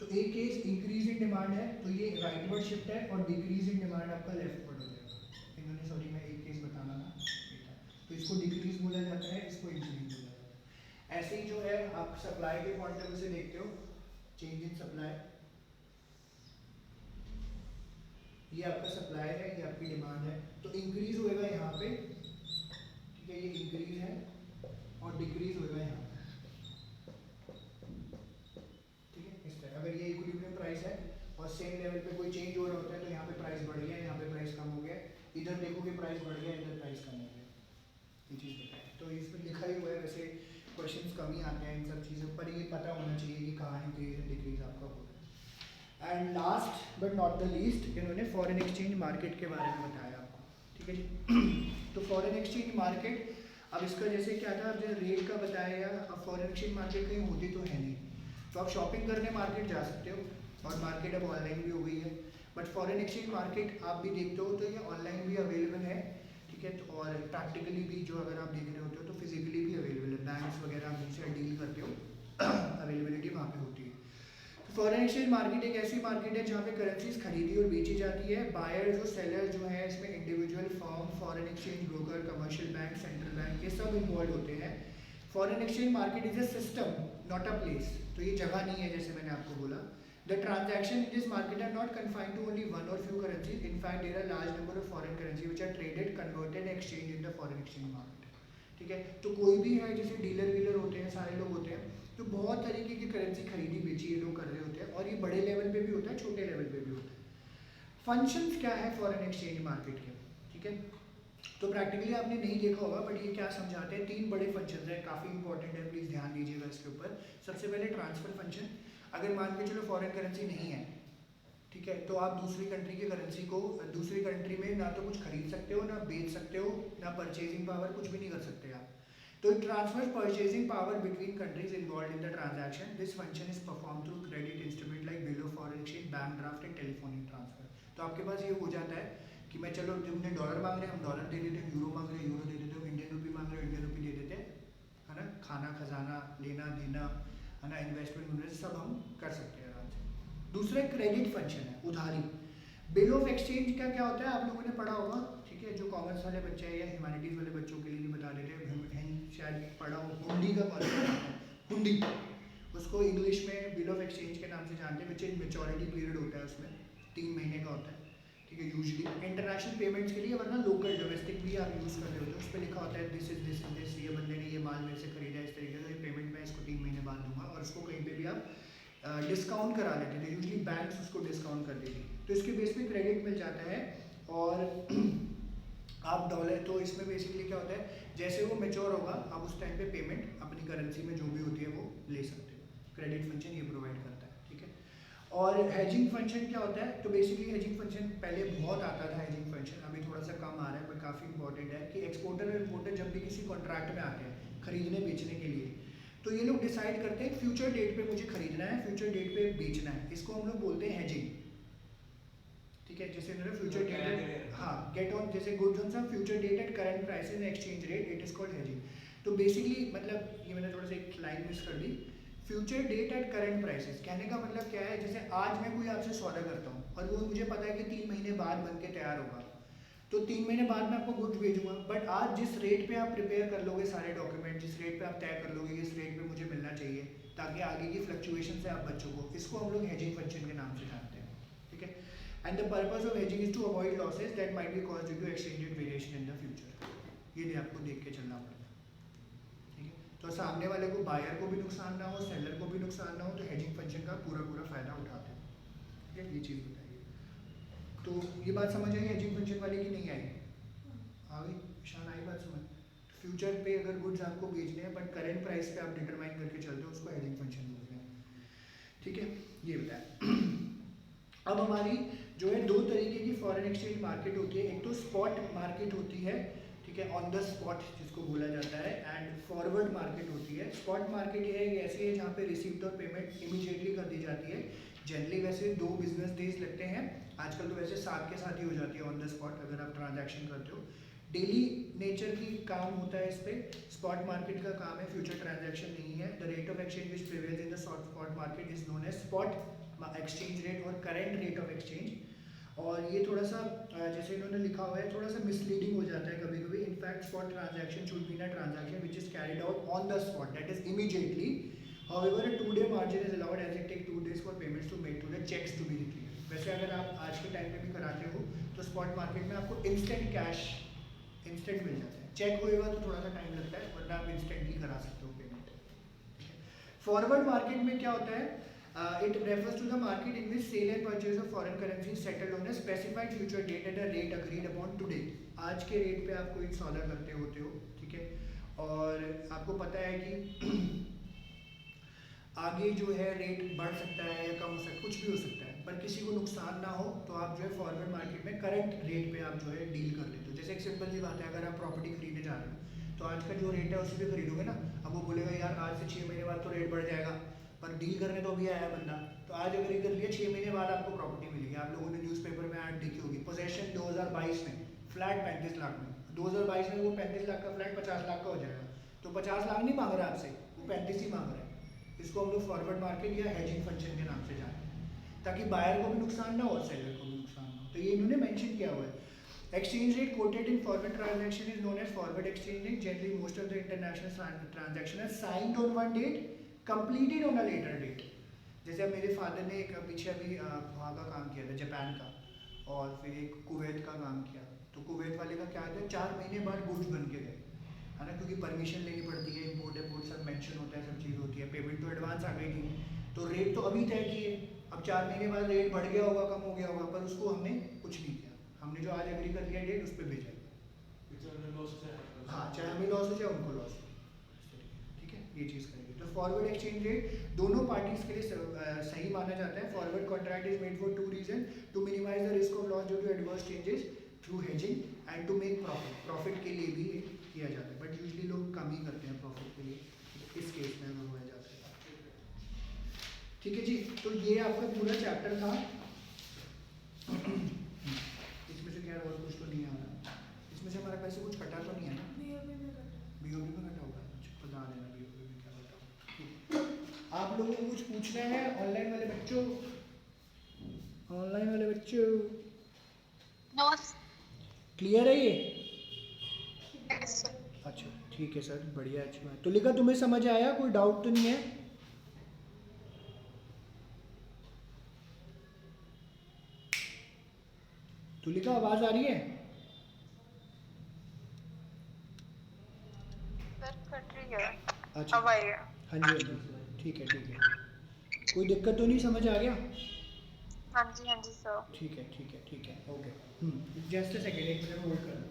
तो एक केस इंक्रीज इन डिमांड है तो ये राइटवर्ड शिफ्ट है, और डिक्रीज इन डिमांड आपका लेफ्टवर्ड हो जाएगा। इन्होंने, सॉरी मैं एक केस बताना था, तो इसको डिक्रीज बोला जाता है, इसको इंक्रीज बोला जाता है। ऐसे ही जो है आप सप्लाई के पॉइंट ऑफ व्यू से देखते हो, चेंज इन सप्लाई, ये आपका सप्लाई है, ये आपकी डिमांड है, तो इंक्रीज होएगा यहाँ पे, ठीक है, ये इंक्रीज है, और डिक्रीज होएगा यहाँ पे, ठीक है, इस तरह। अगर ये इक्विलिब्रियम प्राइस है और सेम लेवल पे कोई चेंज हो रहा होता है, तो यहाँ पे प्राइस बढ़ गया, यहाँ पे प्राइस कम हो गया, इधर देखोगे प्राइस बढ़ गया, इधर प्राइस कम हो गया, ये चीज़ बताए। तो इसमें लिखा ही हुआ है, वैसे क्वेश्चंस कम ही आते हैं इन सब चीज़ों पर, ये पता होना चाहिए कि कहाँ इंक्रीज एंड डिक्रीज आपका हो रहा है। And last but not the least, इन्होंने फॉरेन एक्सचेंज मार्केट के बारे में बताया आपको, ठीक है जी। तो फॉरेन एक्सचेंज मार्केट, अब इसका जैसे क्या था, अब जैसे रेट का बताया, अब फॉरेन एक्सचेंज मार्केट कहीं होती तो है नहीं, तो आप शॉपिंग करने मार्केट जा सकते हो, और मार्केट अब ऑनलाइन भी हो गई है। बट फॉरेन एक्सचेंज मार्केट आप भी देखते हो तो ये ऑनलाइन भी अवेलेबल है, ठीक है। तो और प्रैक्टिकली भी जो अगर आप देख रहे होते हो तो फिजिकली भी अवेलेबल है, बैंक्स वगैरह आप जिनसे डील करते हो अवेलेबिलिटी वहाँ पे होती है। फॉरेन एक्सचेंज मार्केट एक ऐसी मार्केट है जहाँ पे करेंसीज खरीदी और बेची जाती है। बायर्स और सेलर्स जो है इसमें individual firm, foreign exchange broker, commercial bank, central bank, ये सब इन्वॉल्व होते हैं। Foreign exchange market is a system not a place, तो ये जगह नहीं है जैसे मैंने आपको बोला। The transaction in this market are not confined to only one or few currencies. In fact, there are large number of foreign currency which are traded, converted, and exchanged in the foreign exchange market. ठीक है, तो कोई भी है जैसे dealer wheeler होते हैं, सारे लोग होते हैं, तो बहुत तरीके की करेंसी खरीदी बेची ये लोग कर रहे होते हैं, और ये बड़े लेवल पे भी होता है, छोटे लेवल पे भी होता है। फंक्शंस क्या है फॉरेन एक्सचेंज मार्केट के, ठीक है। तो प्रैक्टिकली आपने नहीं देखा होगा, बट ये क्या समझाते हैं, तीन बड़े फंक्शंस हैं, काफ़ी इंपॉर्टेंट है, प्लीज़ ध्यान दीजिएगा इसके ऊपर। सबसे पहले ट्रांसफर फंक्शन, अगर मान के चलो फॉरेन करेंसी नहीं है, ठीक है, तो आप दूसरी कंट्री की करेंसी को दूसरी कंट्री में ना तो कुछ खरीद सकते हो, ना बेच सकते हो, ना परचेजिंग पावर, कुछ भी नहीं कर सकते आप। तो it transfers purchasing power between countries involve in the transaction. This function is perform through credit instrument like bill of foreign exchange, bank draft and telephonic transfer. तो आपके पास ये हो जाता है कि मैं चलो तुमने डॉलर मांग रहे हैं, हम डॉलर दे देते हैं, यूरो मांग रहे हैं, यूरो दे देते हैं, इंडियन रुपी मांग रहे हैं, इंडियन रुपी दे देते हैं, है ना। खाना खजाना, लेना देना, है ना, इन्वेस्टमेंट सब हम कर सकते हैं आराम से। दूसरा क्रेडिट फंक्शन है, उधारी। बिल ऑफ एक्सचेंज का क्या होता है, आप लोगों ने पढ़ा होगा, ठीक है, जो कॉमर्स वाले बच्चे हैं या ह्यूमैनिटीज़ वाले बच्चों के लिए भी बता देते हैं, शायद पढ़ा हो, हुंडी का कॉन्सेप्ट आता है, हुंडी, उसको इंग्लिश में बिल ऑफ एक्सचेंज के नाम से जानते हैं, विच मेच्योरिटी पीरियड होता है उसमें 3 महीने का होता है, ठीक है, यूजुअली इंटरनेशनल पेमेंट्स के लिए, वरना लोकल डोमेस्टिक भी आप यूज़ कर रहे होते हो, उस पर लिखा होता है दिस इज दिस, ये बंदे ने ये माल मेरे से खरीदा इस तरीके से, पेमेंट मैं इसको 3 महीने बाद दूंगा, और उसको कहीं पे भी आप डिस्काउंट करा लेते थे, यूजुअली बैंक्स उसको डिस्काउंट कर देती, तो इसके बेस पे क्रेडिट मिल जाता है। और आप डॉलर, तो इसमें बेसिकली क्या होता है, जैसे वो मैच्योर होगा आप उस टाइम पे पेमेंट अपनी करेंसी में जो भी होती है वो ले सकते हो। क्रेडिट फंक्शन ये प्रोवाइड करता है, ठीक है। और हेजिंग फंक्शन क्या होता है, तो बेसिकली हेजिंग फंक्शन पहले बहुत आता था, हेजिंग फंक्शन अभी थोड़ा सा कम आ रहा है, पर काफ़ी इंपॉर्टेंट है कि एक्सपोर्टर और इम्पोर्टर जब भी किसी कॉन्ट्रैक्ट में आते हैं खरीदने बेचने के लिए, तो ये लोग डिसाइड करते हैं फ्यूचर डेट पे मुझे खरीदना है, फ्यूचर डेट पे बेचना है, इसको हम लोग बोलते हैं हेजिंग, ठीक है। जैसे इन्होंने फ्यूचर डेट, हाँ, गेट ऑन, जैसे goods on some future date at current prices exchange rate, it is called hedging. तो बेसिकली मतलब ये मैंने थोड़ा सा एक लाइन मिस कर दी, future date at current prices कहने का मतलब क्या है, जैसे आज मैं कोई आपसे सौदा करता हूँ और वो मुझे पता है कि 3 महीने बाद बन के तैयार होगा, तो 3 महीने बाद मैं आपको गुड्स भेजूंगा, बट आज जिस रेट पे आप प्रिपेयर कर लोगे सारे डॉक्यूमेंट, जिस रेट पे आप तय कर लोगे इस रेट पे मुझे मिलना चाहिए, ताकि आगे की फ्लक्चुएशन से आप बचो को, इसको हम लोग हेजिंग फंक्शन के नाम से जानते हैं, ठीक है। And the purpose of hedging is to avoid losses that might be caused due to exchange rate variation in the future. ये भी आपको देख के चलना पड़ेगा, ठीक है। तो सामने वाले को, बायर को भी नुकसान ना हो, सेलर को भी नुकसान ना हो, तो हेजिंग फंक्शन का पूरा फ़ायदा उठाते हैं, ठीक है। ये चीज़ बताइए, तो ये बात समझ आई हेजिंग फंक्शन वाली की नहीं आई? आ गई शान, आई बात समझ। फ्यूचर पे अगर गुड्स आपको बेचने हैं बट करंट प्राइस पे आप डिटरमाइन करके चलते हो, उसको हेजिंग फंक्शन बोलते हैं, ठीक है। ये बताया। अब हमारी जो है 2 तरीके की फॉरेन एक्सचेंज मार्केट होती है, एक तो स्पॉट मार्केट होती है, ठीक है, ऑन द स्पॉट जिसको बोला जाता है, एंड फॉरवर्ड मार्केट होती है। स्पॉट मार्केट ये है, ऐसी है जहाँ पे रिसीप्ट और पेमेंट इमीडिएटली कर दी जाती है, जनरली वैसे 2 बिजनेस डेज लगते हैं, आजकल तो वैसे साथ के साथ ही हो जाती है ऑन द स्पॉट अगर आप ट्रांजैक्शन करते हो। डेली नेचर की काम होता है इस पर, स्पॉट मार्केट का काम है, फ्यूचर ट्रांजैक्शन नहीं है। The rate of exchange which prevails in the spot market is known as spot exchange rate और करेंट रेट ऑफ एक्सचेंज। और ये थोड़ा सा जैसे इन्होंने लिखा हुआ है, थोड़ा सा मिसलीडिंग हो जाता है कभी कभी। In fact spot transaction should be a transaction which is carried out on the spot, that is immediately. However, a 2-day margin is allowed as it take 2 days for payments to make to the checks to be cleared. वैसे अगर आप आज के time पे भी कराते हो तो स्पॉट मार्केट में आपको इंस्टेंट कैश इंस्टेंट मिल जाता है, चेक होएगा तो थोड़ा सा टाइम लगता है, वरना आप इंस्टेंटली करा सकते हो पेमेंट। फॉरवर्ड मार्केट में क्या होता है, it refers to the market in which sale and purchase of foreign currency settled on a specified future date at a rate agreed upon today. आज के रेट पे आप कोई सौदा करते होते हो, ठीक है, और आपको पता है कि आगे जो है रेट बढ़ सकता है या कम हो सकता है, कुछ भी हो सकता है, पर किसी को नुकसान ना हो तो आप जो है फॉरवर्ड मार्केट में करंट रेट पे आप जो है डील कर लेते हो। जैसे एक सिंपल सी बात है, अगर आप प्रॉपर्टी खरीदने जा रहे हो तो आज का जो रेट है उसी पे खरीदोगे ना। अब वो बोलेगा यार आज से 6 महीने बाद तो रेट बढ़ जाएगा, पर डील करने तो अभी आया बंदा, तो आज अगर कर लिया 6 महीने बाद आपको प्रॉपर्टी मिलेगी। आप लोगों ने न्यूज़पेपर में ऐड देखी होगी, पोजेशन 2022 में फ्लैट 35 लाख में, 2022 में वो 35 लाख का फ्लैट 50 लाख का हो जाएगा, तो 50 लाख नहीं मांग रहा आपसे, वो 35 ही मांग रहा है। इसको हम लोग फॉरवर्ड मार्केट या हेजिंग फंक्शन के नाम से जानते हैं, ताकि बायर को भी नुकसान ना हो और सेलर को भी नुकसान ना हो। तो ये इन्होंने मेंशन किया हुआ है। Exchange rate quoted in forward transaction is known as forward exchange rate. Generally most of the international transaction are signed on one date, completed on a later date. जैसे अब मेरे फादर ने एक पीछे अभी वहाँ का काम किया था, जापान का, और फिर एक कुवैत का काम किया। तो कुवैत वाले का क्या था, 4 महीने बाद गुड्स बन के गए, है ना, क्योंकि परमिशन लेनी पड़ती है, इम्पोर्ट एक्सपोर्ट सब मेंशन होता है, सब चीज़ होती है। पेमेंट तो एडवांस आ गई थी, तो रेट तो अभी तय किए, अब 4 महीने बाद रेट बढ़ गया होगा, कम हो गया होगा, पर उसको हमने कुछ नहीं किया, हमने जो आज एग्री कर लिया डेट उस पर भेजा। हाँ, चाहे हमें लॉस हो चाहे उनको लॉस हो, ठीक है। ये चीज़ करेंगे। तो फॉरवर्ड एक्सचेंज रेट दोनों पार्टीज के लिए सही माना जाता है। Forward contract is made for 2 reason, to minimise the risk of loss due to adverse changes through hedging and to make profit. Profit के लिए भी किया जाता है, बट यूजली लोग कम ही करते हैं प्रॉफिट के लिए, इस केस में अगर होया जाता है। ठीक है जी, तो ये आपका पूरा चैप्टर था। इसमें से क्या और कुछ तो नहीं आ रहा, इसमें से हमारा पैसे कुछ कटा तो नहीं है ना? बीओबी में कटा। बीओबी में कटा होगा, बता देना बीओबी में क्या कटा होगा। आप लोगों को कुछ पूछना है ऑनलाइन वाले बच्चों? ऑनलाइन वाले बच्चों नो क्लियर है ये? Yes sir. अच्छा ठीक है सर, बढ़िया, अच्छी बात। तो लिखा तुम्हें समझ आया, कोई डाउट तो नहीं है? तुलिका आवाज आ रही है? सर कट रही है। अच्छा अब आएगा। हाँ जी हाँ जी, ठीक है ठीक है। कोई दिक्कत तो नहीं, समझ आ गया? हाँ जी सर। ठीक है ठीक है ठीक है, ओके। जस्ट अ सेकेंड, एक मिनट होल्ड करना।